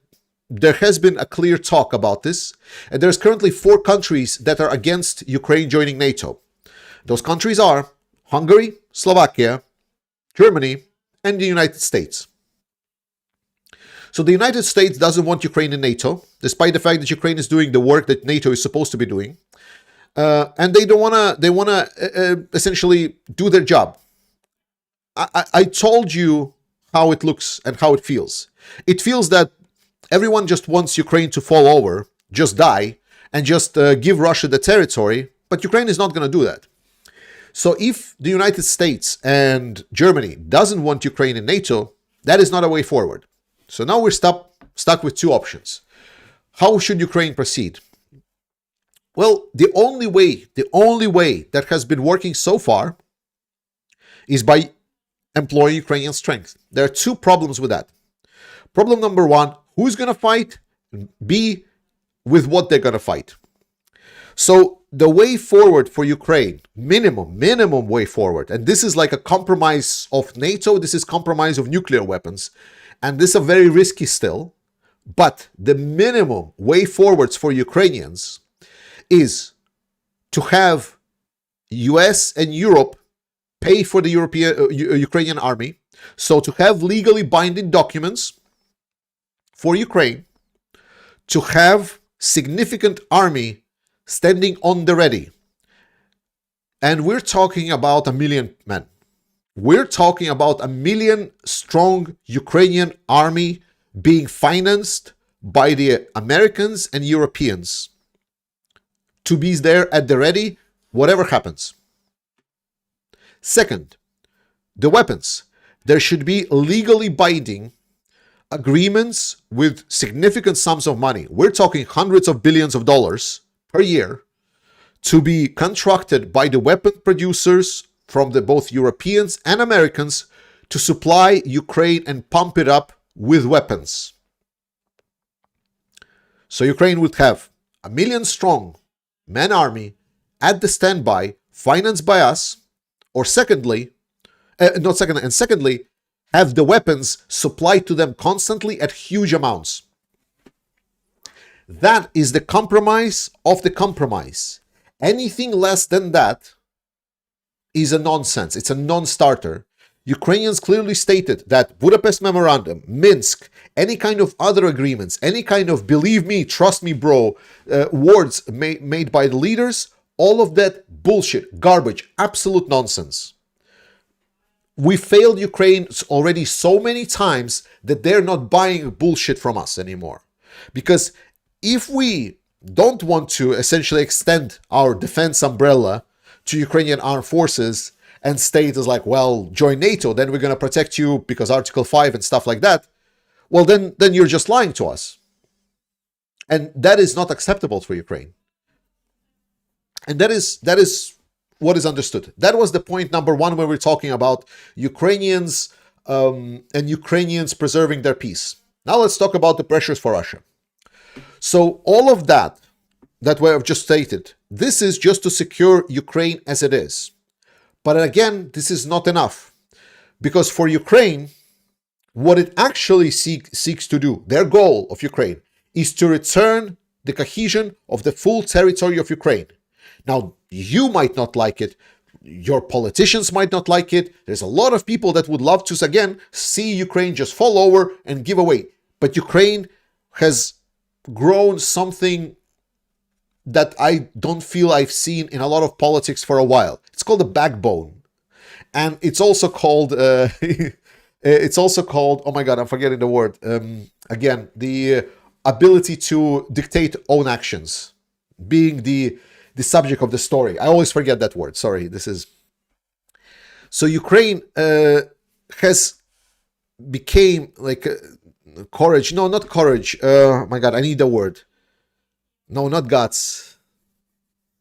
there has been a clear talk about this, and there's currently 4 countries that are against Ukraine joining NATO. Those countries are Hungary, Slovakia, Germany, and the United States. So the United States doesn't want Ukraine in NATO, despite the fact that Ukraine is doing the work that NATO is supposed to be doing, and they don't wanna. They wanna essentially do their job. I told you how it looks and how it feels. It feels that everyone just wants Ukraine to fall over, just die, and just give Russia the territory, but Ukraine is not going to do that. So if the United States and Germany doesn't want Ukraine in NATO, that is not a way forward. So now we're stuck with 2 options. How should Ukraine proceed? Well, the only way that has been working so far is by employing Ukrainian strength. There are 2 problems with that. Problem number 1, who's going to fight? B, with what they're going to fight. So the way forward for Ukraine, minimum way forward, and this is like a compromise of NATO, this is compromise of nuclear weapons, and this is very risky still, but the minimum way forwards for Ukrainians is to have US and Europe pay for the Ukrainian army, so to have legally binding documents for Ukraine, to have significant army standing on the ready. And we're talking about 1 million men. We're talking about 1 million strong Ukrainian army being financed by the Americans and Europeans to be there at the ready, whatever happens. Second, the weapons. There should be legally binding agreements with significant sums of money. We're talking hundreds of billions of dollars per year to be contracted by the weapon producers from both Europeans and Americans to supply Ukraine and pump it up with weapons. So Ukraine would have 1 million strong man army at the standby, financed by us, or secondly, have the weapons supplied to them constantly at huge amounts. That is the compromise of the compromise. Anything less than that is a nonsense. It's a non-starter. Ukrainians clearly stated that Budapest Memorandum, Minsk, any kind of other agreements, any kind of believe me, trust me, bro, words made by the leaders, all of that bullshit, garbage, absolute nonsense. We failed Ukraine already so many times that they're not buying bullshit from us anymore. Because if we don't want to essentially extend our defense umbrella to Ukrainian armed forces and state as like, well, join NATO, then we're going to protect you because Article 5 and stuff like that, well, then you're just lying to us. And that is not acceptable for Ukraine. And that is what is understood. That was the point number 1 when we're talking about Ukrainians and Ukrainians preserving their peace. Now let's talk about the pressures for Russia. So all of that way I've just stated, this is just to secure Ukraine as it is. But again, this is not enough. Because for Ukraine, what it actually seeks to do, their goal of Ukraine, is to return the cohesion of the full territory of Ukraine. Now, you might not like it. Your politicians might not like it. There's a lot of people that would love to, again, see Ukraine just fall over and give away. But Ukraine has grown something that I don't feel I've seen in a lot of politics for a while. It's called a backbone. And it's also called, It's also called, oh my God, I'm forgetting the word. Again, the ability to dictate own actions, being the subject of the story. I always forget that word. Sorry, this is. So Ukraine has became like courage. No, not courage. Oh my God, I need the word. No, not guts.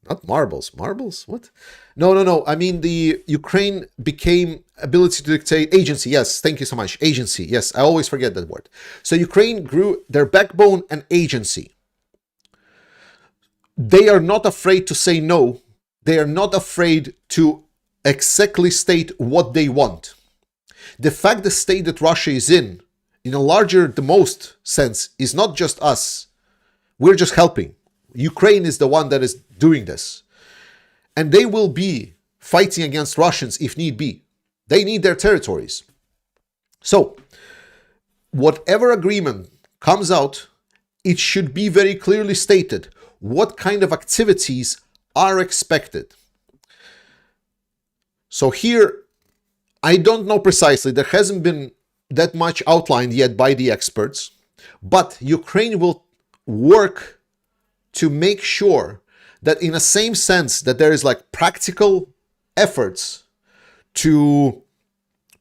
Not marbles. Marbles? What? No, no, no. I mean, the Ukraine became ability to dictate agency. Yes, thank you so much. Agency. Yes, I always forget that word. So Ukraine grew their backbone and agency. They are not afraid to say no. They are not afraid to exactly state what they want. The fact the state that Russia is in a larger, the most sense, is not just us. We're just helping. Ukraine is the one that is doing this. And they will be fighting against Russians if need be. They need their territories. So, whatever agreement comes out, it should be very clearly stated what kind of activities are expected. So here, I don't know precisely. There hasn't been that much outlined yet by the experts, but Ukraine will work to make sure that in the same sense that there is like practical efforts to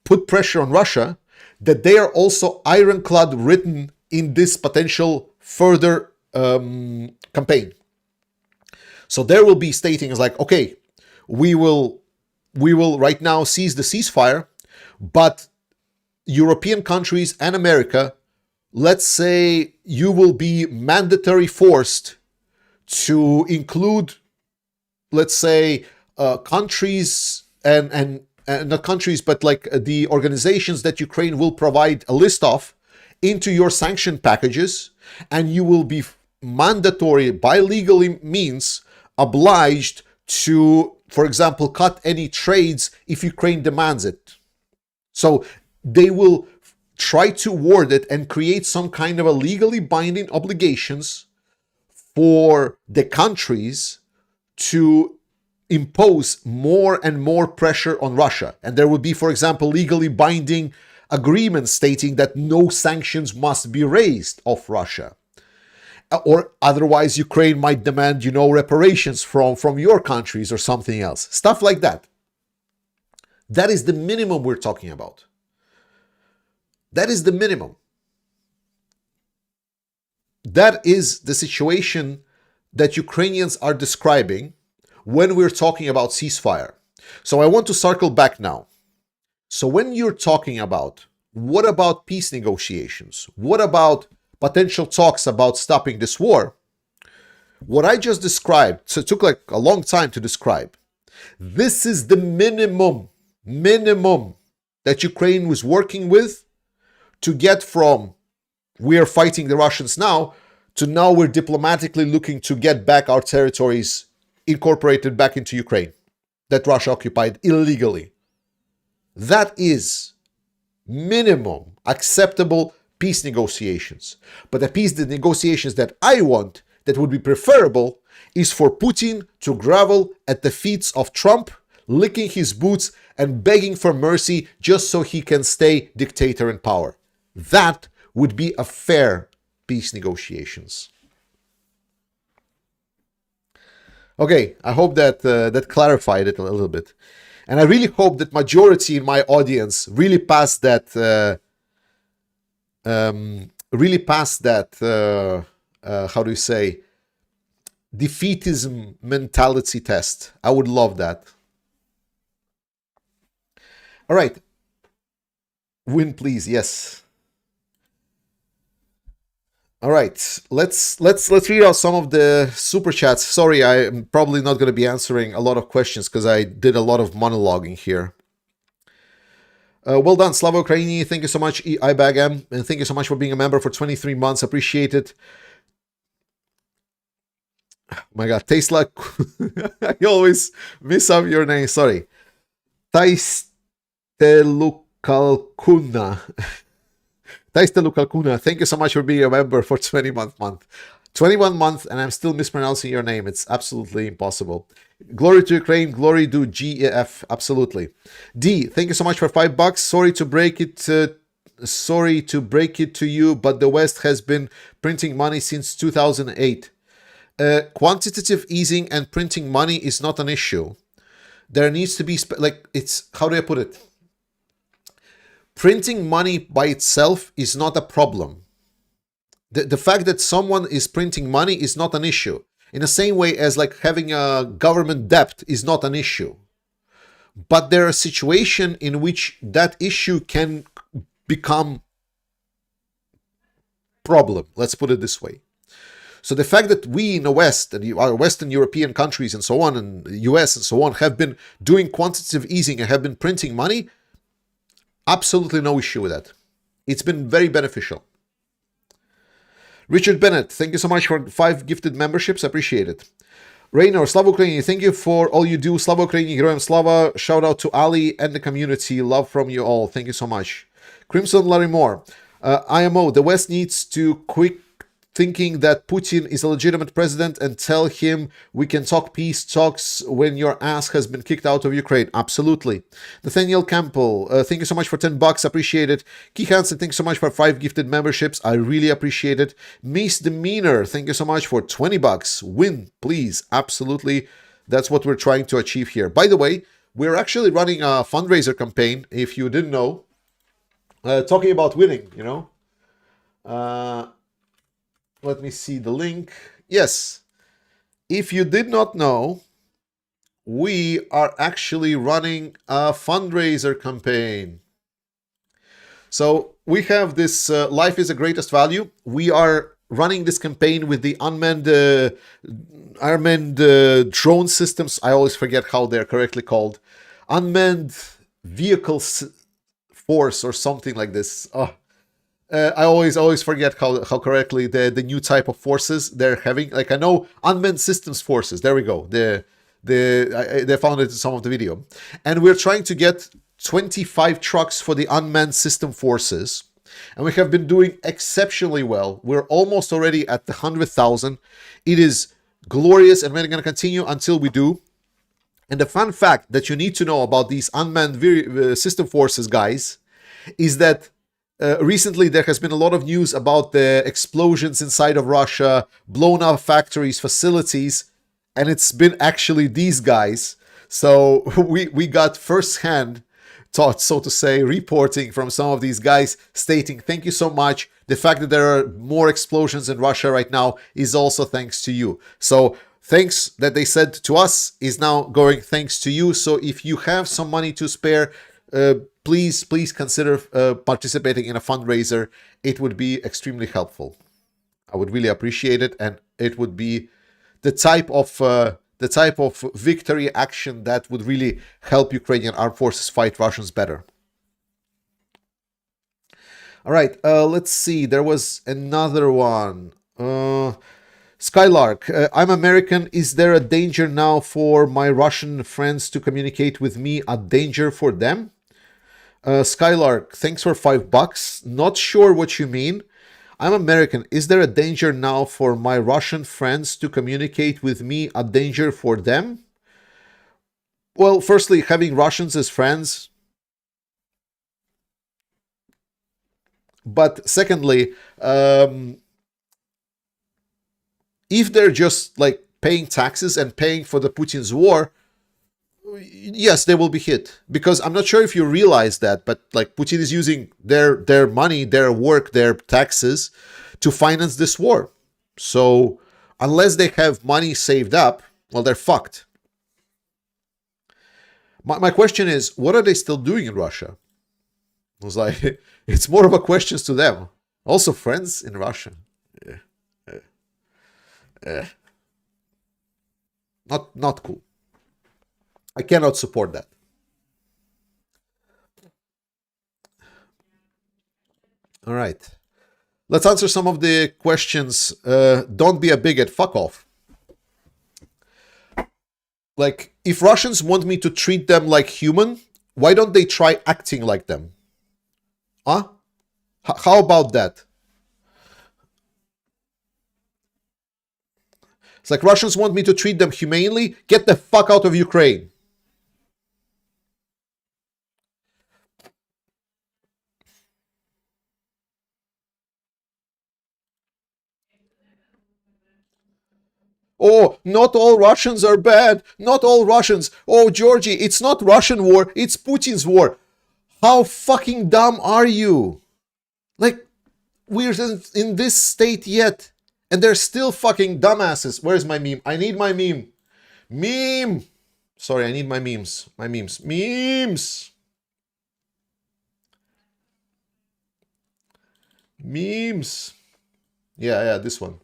put pressure on Russia, that they are also ironclad written in this potential further campaign. So there will be statings like, okay, we will right now cease the ceasefire, but European countries and America, let's say you will be mandatory forced to include, let's say, countries and not countries, but like the organizations that Ukraine will provide a list of into your sanction packages, and you will be mandatory by legal means obliged to, for example, cut any trades if Ukraine demands it. So they will try to word it and create some kind of a legally binding obligations for the countries to impose more and more pressure on Russia. And there would be, for example, legally binding agreements stating that no sanctions must be raised off Russia. Or otherwise Ukraine might demand, reparations from your countries or something else. Stuff like that. That is the minimum we're talking about. That is the minimum. That is the situation that Ukrainians are describing when we're talking about ceasefire. So I want to circle back now. So when you're talking about, what about peace negotiations? What about potential talks about stopping this war? What I just described, so it took like a long time to describe, this is the minimum that Ukraine was working with to get from we are fighting the Russians now to now we're diplomatically looking to get back our territories incorporated back into Ukraine that Russia occupied illegally. That is minimum acceptable peace negotiations. But the peace negotiations that I want, that would be preferable, is for Putin to grovel at the feet of Trump, licking his boots and begging for mercy just so he can stay dictator in power. That would be a fair peace negotiations. Okay, I hope that that clarified it a little bit. And I really hope that majority in my audience really passed that how do you say, defeatism mentality test. I would love that. All right. Win, please. Yes. All right. Let's read out some of the super chats. Sorry, I'm probably not going to be answering a lot of questions because I did a lot of monologuing here. Well done, Slava Ukraini. Thank you so much, IBAGM, and thank you so much for being a member for 23 months. Appreciate it. Oh my God, tastes like I always miss up your name. Sorry. Taistelukalkuna. Thank you so much for being a member for 20 month. 21 months, and I'm still mispronouncing your name. It's absolutely impossible. Glory to Ukraine, glory to GF, absolutely. D, thank you so much for $5. Sorry to break it to you, but the West has been printing money since 2008. Quantitative easing and printing money is not an issue. There needs to be, how do I put it? Printing money by itself is not a problem. The fact that someone is printing money is not an issue. In the same way as like having a government debt is not an issue. But there are situations in which that issue can become problem. Let's put it this way. So the fact that we in the West, and our Western European countries and so on, and the US and so on, have been doing quantitative easing and have been printing money, absolutely no issue with that. It's been very beneficial. Richard Bennett, thank you so much for 5 gifted memberships. Appreciate it. Raynor, Slava Ukraini, thank you for all you do. Slava Ukraini, Heroyam Slava. Shout out to Ali and the community. Love from you all. Thank you so much. Crimson Larimore, IMO, the West needs to quit thinking that Putin is a legitimate president and tell him we can talk peace talks when your ass has been kicked out of Ukraine. Absolutely. Nathaniel Campbell, thank you so much for $10. Appreciate it. Key Hansen, thanks so much for 5 gifted memberships. I really appreciate it. Misdemeanor, thank you so much for $20. Win, please. Absolutely. That's what we're trying to achieve here. By the way, we're actually running a fundraiser campaign, if you didn't know. Talking about winning, you know. Let me see the link. Yes. If you did not know, we are actually running a fundraiser campaign. So we have this Life is the Greatest Value. We are running this campaign with the unmanned drone systems. I always forget how they're correctly called. Unmanned vehicle force or something like this. I always forget how correctly the new type of forces they're having. Like I know unmanned systems forces. There we go. They found it in some of the video, and we're trying to get 25 trucks for the unmanned system forces, and we have been doing exceptionally well. We're almost already at the 100,000. It is glorious, and we're going to continue until we do. And the fun fact that you need to know about these unmanned system forces, guys, is that recently there has been a lot of news about the explosions inside of Russia, blown up factories, facilities, and it's been actually these guys. So we got firsthand, so to say, reporting from some of these guys stating, thank you so much. The fact that there are more explosions in Russia right now is also thanks to you. So thanks that they said to us is now going thanks to you. So if you have some money to spare, please consider participating in a fundraiser. It would be extremely helpful. I would really appreciate it, and it would be the type of victory action that would really help Ukrainian armed forces fight Russians better. All right, let's see. There was another one. Skylark, I'm American. Is there a danger now for my Russian friends to communicate with me? A danger for them? Skylark, thanks for $5. Not sure what you mean. I'm American. Is there a danger now for my Russian friends to communicate with me? A danger for them? Well, firstly, having Russians as friends. But secondly, if they're just like paying taxes and paying for the Putin's war, yes, they will be hit. Because I'm not sure if you realize that, but like Putin is using their money, their work, their taxes to finance this war. So unless they have money saved up, well, they're fucked. My question is, what are they still doing in Russia? I was like, it's more of a question to them. Also friends in Russia. Not cool. I cannot support that. All right. Let's answer some of the questions. Don't be a bigot. Fuck off. Like, if Russians want me to treat them like human, why don't they try acting like them? Huh? How about that? It's like Russians want me to treat them humanely. Get the fuck out of Ukraine. Oh, not all Russians are bad. Not all Russians. Oh, Georgie, it's not Russian war. It's Putin's war. How fucking dumb are you? Like, we're in this state yet. And they're still fucking dumbasses. Where's my meme? I need my meme. Meme! Sorry, I need my memes. My memes. Memes! Memes. Yeah, this one.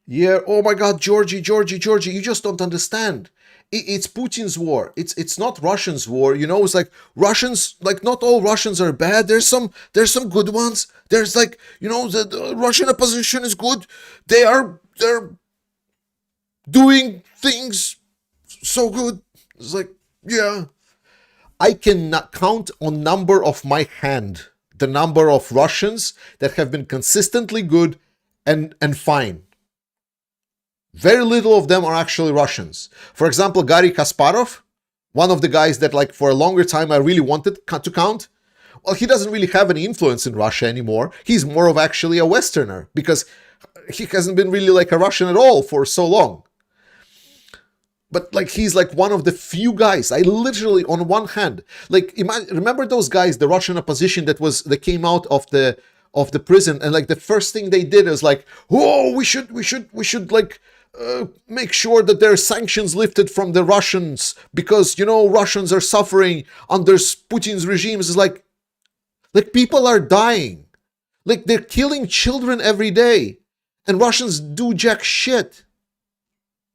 Yeah, oh my god, Georgie, you just don't understand. It's Putin's war. It's not Russians' war. You know, it's like Russians, like not all Russians are bad. There's some good ones. There's like, you know, the Russian opposition is good. They're doing things so good. It's like, yeah. I cannot count on number of my hand the number of Russians that have been consistently good and fine. Very little of them are actually Russians. For example, Garry Kasparov, one of the guys that like for a longer time I really wanted to count. Well, he doesn't really have any influence in Russia anymore. He's more of actually a Westerner because he hasn't been really like a Russian at all for so long. But like he's like one of the few guys. I literally, on one hand, like remember those guys, the Russian opposition that came out of the prison, and like the first thing they did is like, oh, we should like make sure that there are sanctions lifted from the Russians because, you know, Russians are suffering under Putin's regime. It's like people are dying, like they're killing children every day, and Russians do jack shit.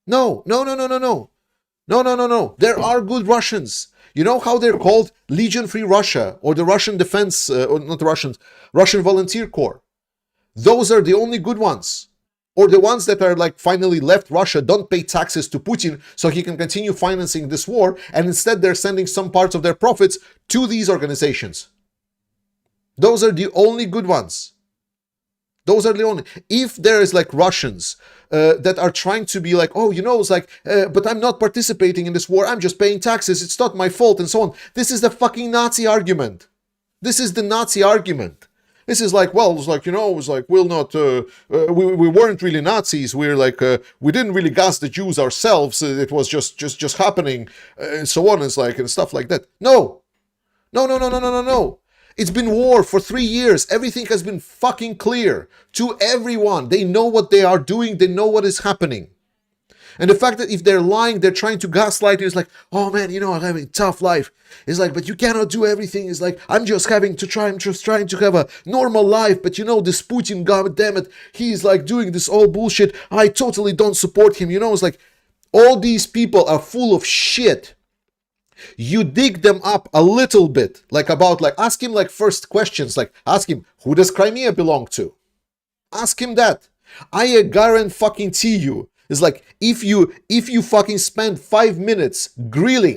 No. There are good Russians. You know how they're called? Legion Free Russia, or the Russian Defense, or not the Russians, Russian Volunteer Corps. Those are the only good ones. Or the ones that are like finally left Russia, don't pay taxes to Putin so he can continue financing this war, and instead they're sending some parts of their profits to these organizations. Those are the only good ones. Those are the only. If there is like Russians that are trying to be like, oh, you know, it's like, but I'm not participating in this war. I'm just paying taxes. It's not my fault and so on. This is the fucking Nazi argument. This is the Nazi argument. This is like, well, it's like, you know, it's like, we'll not, we weren't really Nazis. We're like, we didn't really gas the Jews ourselves. It was just happening and so on. It's like, and stuff like that. No. It's been war for 3 years. Everything has been fucking clear to everyone. They know what they are doing. They know what is happening. And the fact that if they're lying, they're trying to gaslight you. It's like, oh man, you know, I'm having a tough life. It's like, but you cannot do everything. It's like, I'm just trying to have a normal life. But you know, this Putin, god damn it, he's like doing this all bullshit. I totally don't support him. You know, it's like, all these people are full of shit. You dig them up a little bit, like about like ask him like first questions, like ask him, who does Crimea belong to? Ask him that. I guarantee you, it's like if you fucking spend 5 minutes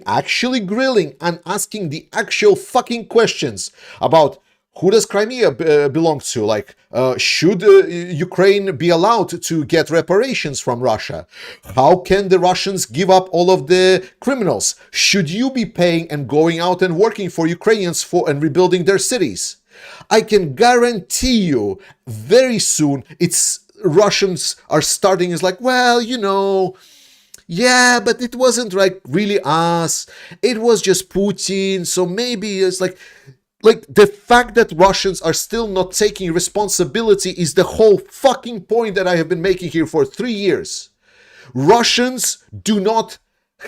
actually grilling and asking the actual fucking questions about who does Crimea belong to? Like, should Ukraine be allowed to get reparations from Russia? How can the Russians give up all of the criminals? Should you be paying and going out and working for Ukrainians and rebuilding their cities? I can guarantee you very soon Russians are starting is like, well, you know, yeah, but it wasn't like really us. It was just Putin. So maybe it's like the fact that Russians are still not taking responsibility is the whole fucking point that I have been making here for 3 years. Russians do not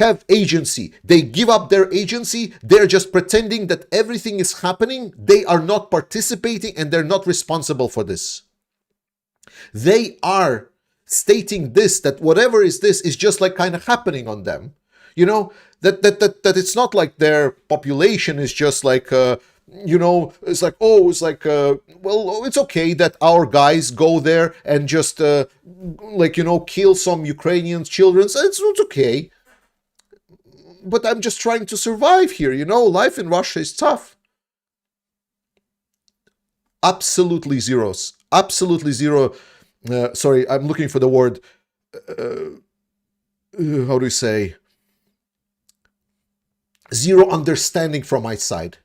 have agency. They give up their agency. They're just pretending that everything is happening. They are not participating and they're not responsible for this. They are stating this, that whatever is this is just like kind of happening on them. You know, that it's not like their population is just like, you know, it's like, oh, it's like, well, it's okay that our guys go there and just, like, you know, kill some Ukrainian children. So it's okay. But I'm just trying to survive here, you know, life in Russia is tough. Absolutely zeros. Absolutely zero. sorry, I'm looking for the word. How do you say? Zero understanding from my side,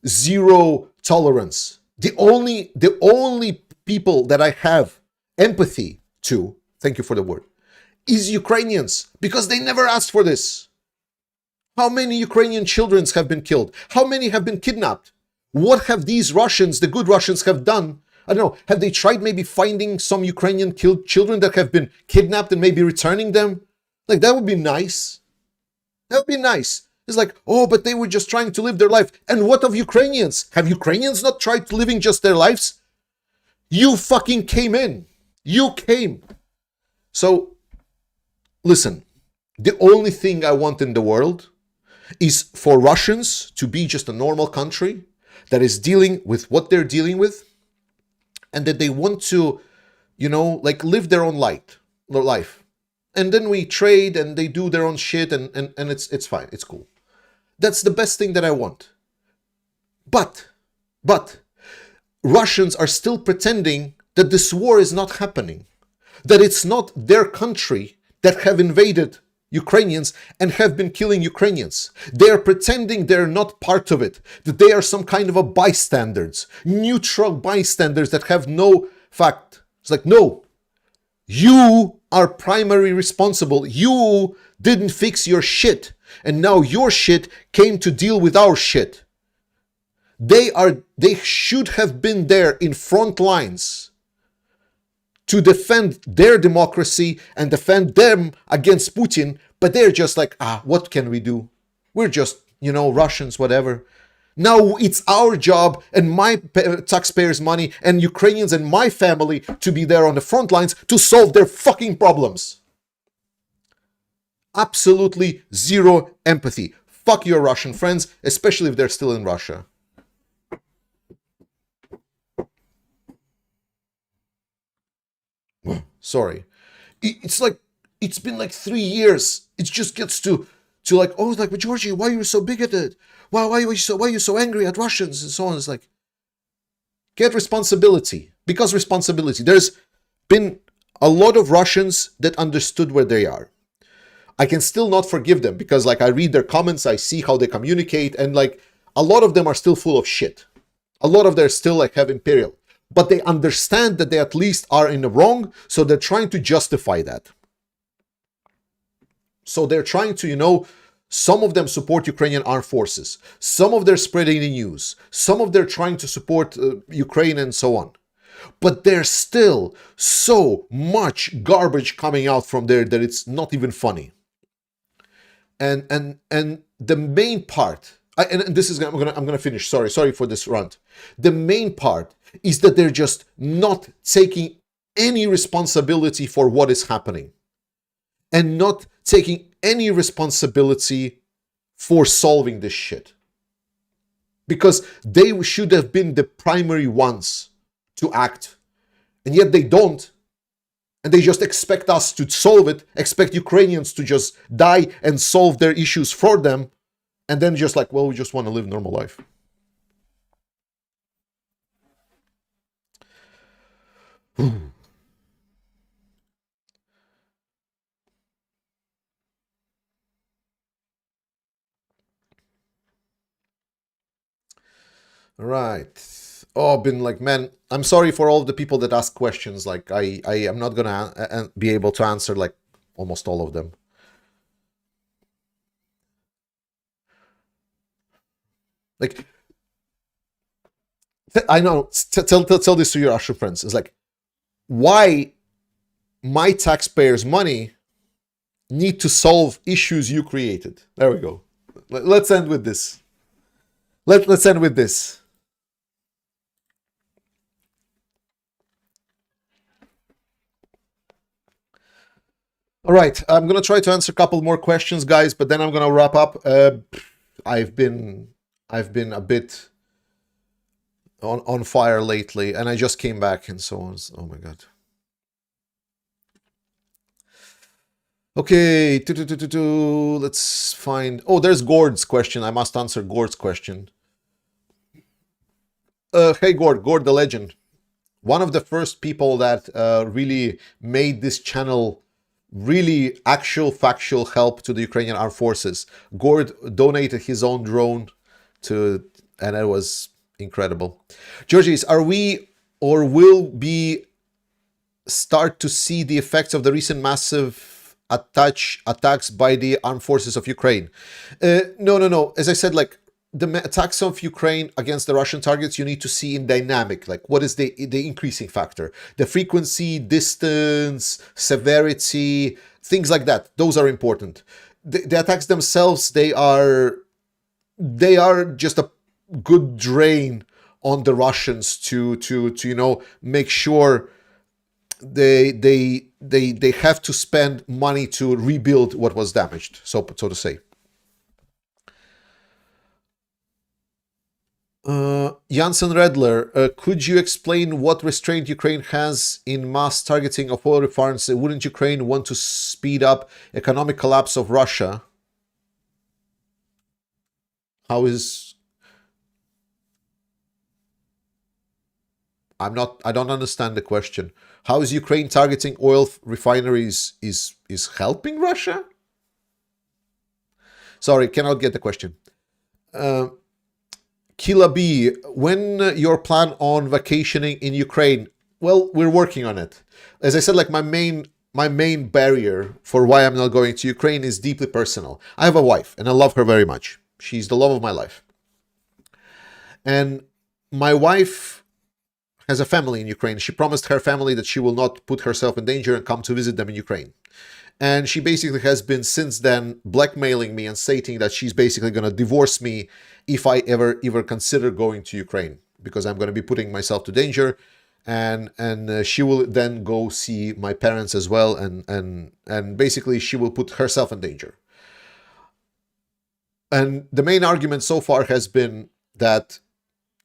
zero tolerance. The only people that I have empathy to, thank you for the word, is Ukrainians, because they never asked for this. How many Ukrainian children have been killed? How many have been kidnapped? What have these Russians, the good Russians, have done? I don't know. Have they tried maybe finding some Ukrainian children that have been kidnapped and maybe returning them? Like, that would be nice. That would be nice. It's like, oh, but they were just trying to live their life. And what of Ukrainians? Have Ukrainians not tried living just their lives? You fucking came in. You came. So, listen, the only thing I want in the world is for Russians to be just a normal country that is dealing with what they're dealing with, and that they want to, like, live their own life. And then we trade and they do their own shit, and it's fine. It's cool. That's the best thing that I want. But Russians are still pretending that this war is not happening, that it's not their country that have invaded Ukrainians and have been killing Ukrainians. They are pretending they're not part of it, that they are some kind of a bystanders, neutral bystanders that have no fact. It's like, no, you are primary responsible. You didn't fix your shit, and now your shit came to deal with our shit. They should have been there in front lines to defend their democracy and defend them against Putin, but they're just like, what can we do? We're just, Russians, whatever. Now it's our job and my taxpayers' money and Ukrainians and my family to be there on the front lines to solve their fucking problems. Absolutely zero empathy. Fuck your Russian friends, especially if they're still in Russia. Sorry. It's like, it's been like 3 years. It just gets to like, oh, like, but Georgie, why are you so bigoted? Why are you so angry at Russians and so on? It's like, get responsibility. Because responsibility. There's been a lot of Russians that understood where they are. I can still not forgive them because, like, I read their comments, I see how they communicate, and like, a lot of them are still full of shit. A lot of them still like have imperial. But they understand that they at least are in the wrong, so they're trying to justify that. So they're trying to, some of them support Ukrainian armed forces. Some of them spreading the news. Some of them trying to support Ukraine and so on. But there's still so much garbage coming out from there that it's not even funny. And the main part, and this is, I'm gonna finish. Sorry for this rant. The main part is that they're just not taking any responsibility for what is happening, and not taking any responsibility for solving this shit. Because they should have been the primary ones to act, and yet they don't. And they just expect us to solve it, expect Ukrainians to just die and solve their issues for them, and then just like, well, we just want to live normal life. Right. Oh, been like, man, I'm sorry for all the people that ask questions. Like, I am not gonna be able to answer like almost all of them. Like, I know. Tell this to your Russian friends. It's like, why my taxpayers' money need to solve issues you created. There we go. Let's end with this. Let's end with this. All right, I'm gonna try to answer a couple more questions, guys, but then I'm gonna wrap up. I've been a bit on fire lately, and I just came back and so on. Oh my god. Okay, let's find. Oh, there's Gord's question. I must answer Gord's question. Hey Gord the legend. one of the first people that really made this channel really actual factual help to the Ukrainian armed forces. Gord donated his own drone to, and it was incredible. Georgies, are we or will be start to see the effects of the recent massive attacks by the armed forces of Ukraine? No. As I said, like the attacks of Ukraine against the Russian targets, you need to see in dynamic, like what is the increasing factor, the frequency, distance, severity, things like that. Those are important. The attacks themselves, they are just a good drain on the Russians to make sure they have to spend money to rebuild what was damaged, so to say. Janssen Redler, could you explain what restraint Ukraine has in mass targeting of oil refineries? Wouldn't Ukraine want to speed up economic collapse of Russia? How is... I don't understand the question. How is Ukraine targeting oil refineries is helping Russia? Sorry, cannot get the question. Kila B, when your plan on vacationing in Ukraine? Well, we're working on it. As I said, like my main barrier for why I'm not going to Ukraine is deeply personal. I have a wife and I love her very much. She's the love of my life. And my wife has a family in Ukraine. She promised her family that she will not put herself in danger and come to visit them in Ukraine. And she basically has been since then blackmailing me and stating that she's basically going to divorce me if I ever consider going to Ukraine, because I'm going to be putting myself to danger. And she will then go see my parents as well, and basically she will put herself in danger. And the main argument so far has been that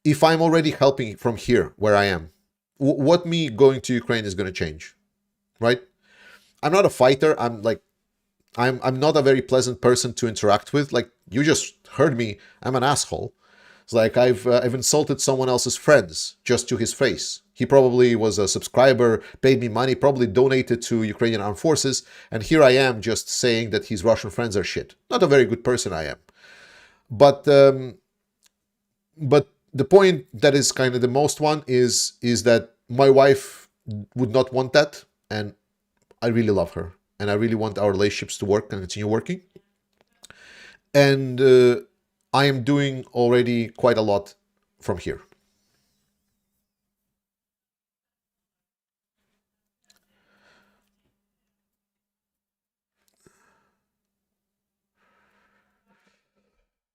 if I'm already helping from here where I am, what me going to Ukraine is going to change, right? I'm not a fighter. I'm not a very pleasant person to interact with. Like you just heard me, I'm an asshole. It's like I've insulted someone else's friends just to his face. He probably was a subscriber, paid me money, probably donated to Ukrainian armed forces, and here I am just saying that his Russian friends are shit. Not a very good person I am. But the point that is kind of the most one is that my wife would not want that, and I really love her, and I really want our relationships to work and continue working. And I am doing already quite a lot from here.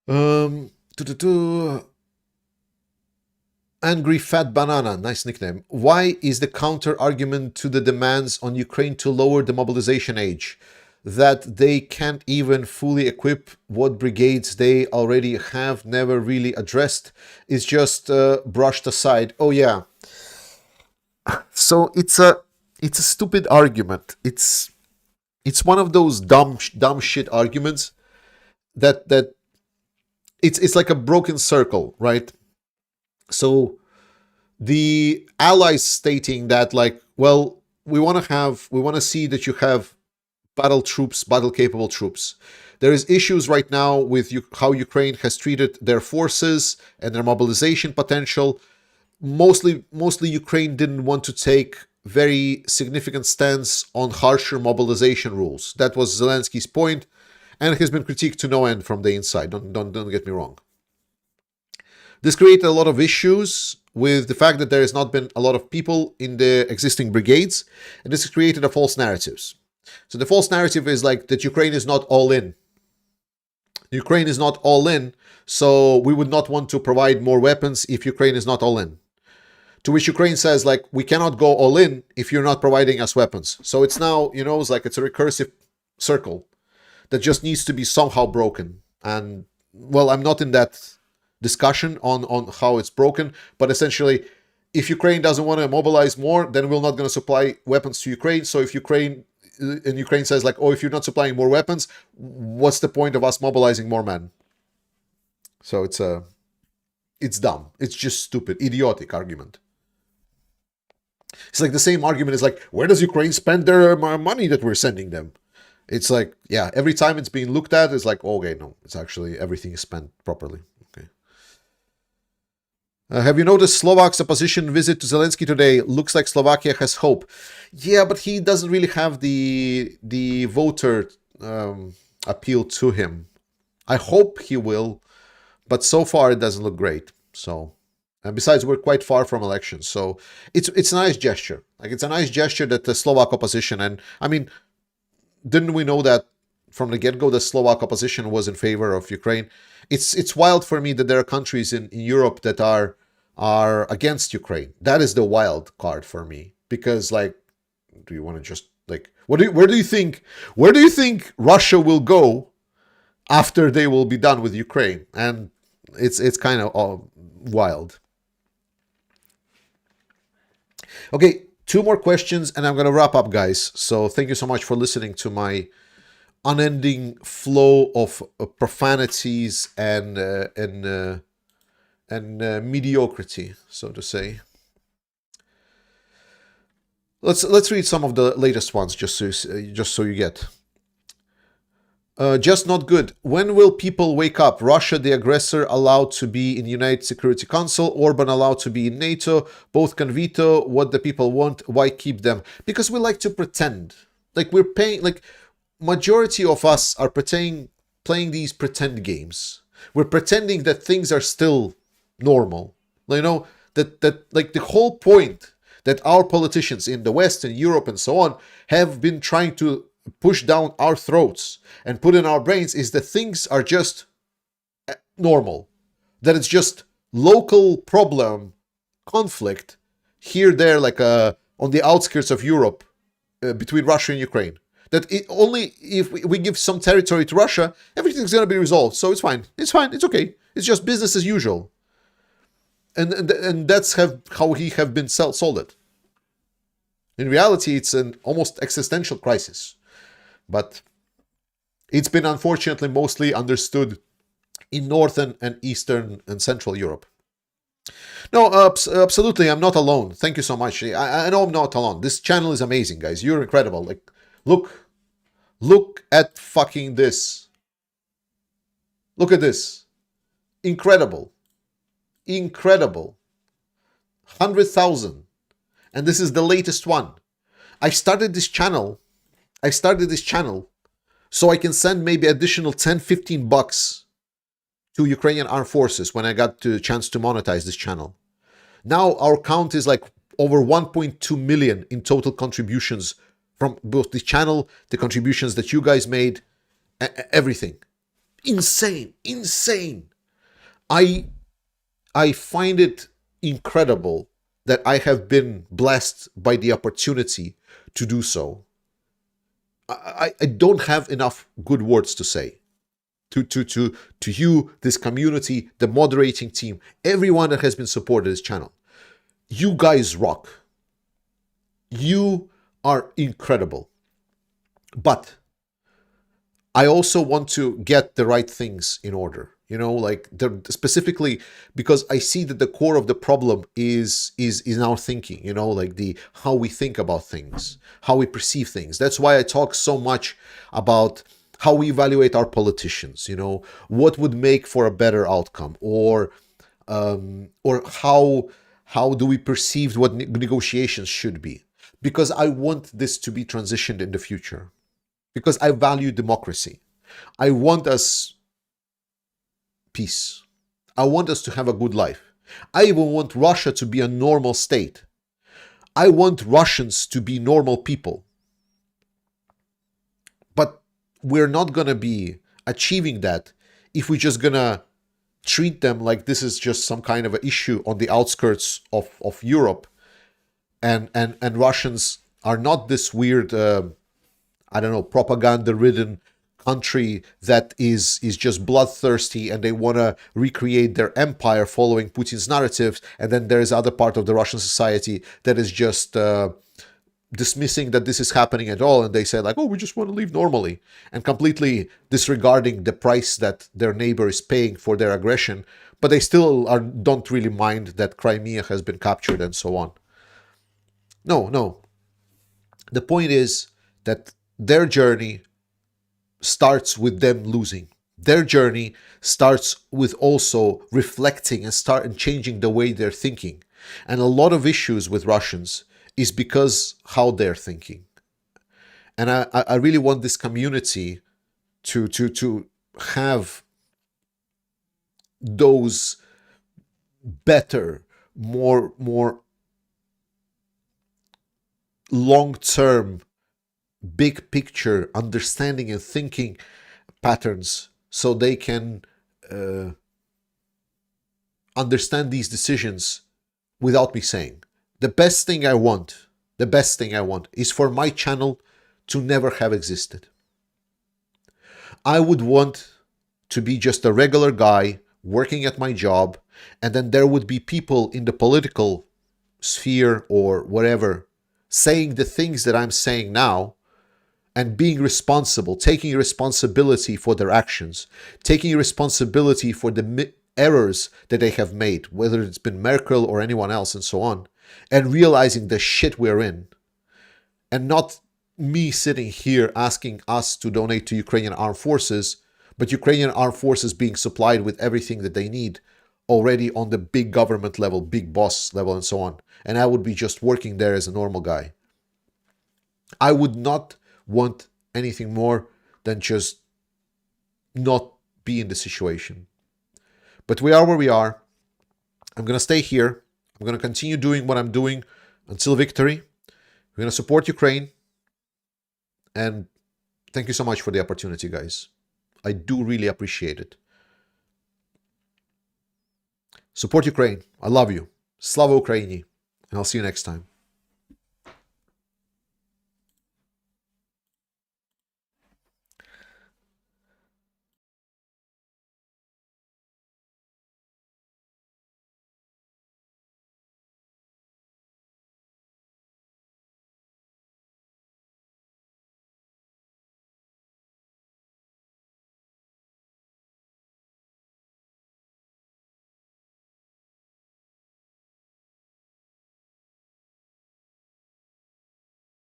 Um, Angry Fat Banana, nice nickname. Why is the counter argument to the demands on Ukraine to lower the mobilization age that they can't even fully equip what brigades they already have never really addressed, is just brushed aside? Oh yeah. So it's a stupid argument. It's one of those dumb shit arguments that it's like a broken circle, right? So the allies stating that, like, well, we want to see that you have battle capable troops. There is issues right now with how Ukraine has treated their forces and their mobilization potential. Mostly Ukraine didn't want to take very significant stance on harsher mobilization rules. That was Zelensky's point, and it has been critiqued to no end from the inside. Don't get me wrong. This created a lot of issues with the fact that there has not been a lot of people in the existing brigades, and this has created a false narratives. So the false narrative is like that Ukraine is not all in. Ukraine is not all in, so we would not want to provide more weapons if Ukraine is not all in. To which Ukraine says, like, we cannot go all in if you're not providing us weapons. So it's now, it's like it's a recursive circle that just needs to be somehow broken. And, well, I'm not in that discussion on how it's broken, but essentially, if Ukraine doesn't want to mobilize more, then we're not going to supply weapons to Ukraine. So if Ukraine says, like, oh, if you're not supplying more weapons, what's the point of us mobilizing more men? So it's dumb. It's just stupid, idiotic argument. It's like the same argument is like, where does Ukraine spend their money that we're sending them? It's like, yeah, every time it's being looked at, it's like, okay, no, it's actually everything is spent properly. Okay. Have you noticed Slovak's opposition visit to Zelensky today? Looks like Slovakia has hope. Yeah, but he doesn't really have the voter appeal to him. I hope he will, but so far it doesn't look great. So, and besides, we're quite far from elections, so it's a nice gesture. Like it's a nice gesture that the Slovak opposition, and I mean, didn't we know that from the get-go the Slovak opposition was in favor of Ukraine? It's wild for me that there are countries in Europe that are against Ukraine. That is the wild card for me. Because like, do you want to just like where do you think Russia will go after they will be done with Ukraine? And it's kind of wild. Okay, two more questions and I'm gonna wrap up, guys. So thank you so much for listening to my unending flow of profanities and mediocrity, so to say. Let's read some of the latest ones just so you get. Just not good. When will people wake up? Russia, the aggressor, allowed to be in United Security Council. Orban allowed to be in NATO. Both can veto what the people want. Why keep them? Because we like to pretend. Like we're paying. Like majority of us are playing these pretend games. We're pretending that things are still normal. You know that like the whole point that our politicians in the West and Europe and so on have been trying to push down our throats and put in our brains is that things are just normal, that it's just local problem, conflict here, there, like on the outskirts of Europe between Russia and Ukraine. That it only if we give some territory to Russia, everything's going to be resolved. So it's fine. It's fine. It's okay. It's just business as usual. And that's how he have been sold it. In reality, it's an almost existential crisis. But it's been unfortunately mostly understood in Northern and Eastern and Central Europe. No, absolutely, I'm not alone. Thank you so much. I know I'm not alone. This channel is amazing, guys. You're incredible. Like, look at fucking this. Look at this. Incredible. Incredible. 100,000. And this is the latest one. I started this channel so I can send maybe additional 10, 15 bucks to Ukrainian armed forces when I got the chance to monetize this channel. Now our count is like over 1.2 million in total contributions from both the channel, the contributions that you guys made, everything. Insane, insane. I find it incredible that I have been blessed by the opportunity to do so. I don't have enough good words to say to you, this community, the moderating team, everyone that has been supported this channel. You guys rock. You are incredible. But I also want to get the right things in order. You know, like specifically because I see that the core of the problem is in our thinking, you know, like how we think about things, how we perceive things. That's why I talk so much about how we evaluate our politicians, you know, what would make for a better outcome, or how do we perceive what negotiations should be. Because I want this to be transitioned in the future. Because I value democracy. I want us peace. I want us to have a good life. I even want Russia to be a normal state. I want Russians to be normal people. But we're not going to be achieving that if we're just going to treat them like this is just some kind of an issue on the outskirts of Europe. And Russians are not this weird, propaganda-ridden country that is just bloodthirsty and they want to recreate their empire following Putin's narratives, and then there is other part of the Russian society that is just dismissing that this is happening at all, and they say like, oh, we just want to live normally, and completely disregarding the price that their neighbor is paying for their aggression, but they still don't really mind that Crimea has been captured and so on. No, no. The point is that their journey starts with them losing. Their journey starts with also reflecting and changing the way they're thinking. And a lot of issues with Russians is because how they're thinking. And I really want this community to have those better, more long-term, big picture understanding and thinking patterns, so they can uh, understand these decisions without me saying. The best thing I want is for my channel to never have existed. I would want to be just a regular guy working at my job, and then there would be people in the political sphere or whatever saying the things that I'm saying now, and being responsible, taking responsibility for their actions, taking responsibility for the errors that they have made, whether it's been Merkel or anyone else and so on, and realizing the shit we're in, and not me sitting here asking us to donate to Ukrainian armed forces, but Ukrainian armed forces being supplied with everything that they need already on the big government level, big boss level, and so on. And I would be just working there as a normal guy. I would not want anything more than just not be in the situation. But we are where we are. I'm going to stay here. I'm going to continue doing what I'm doing until victory. We're going to support Ukraine. And thank you so much for the opportunity, guys. I do really appreciate it. Support Ukraine. I love you. Slava Ukraini. And I'll see you next time.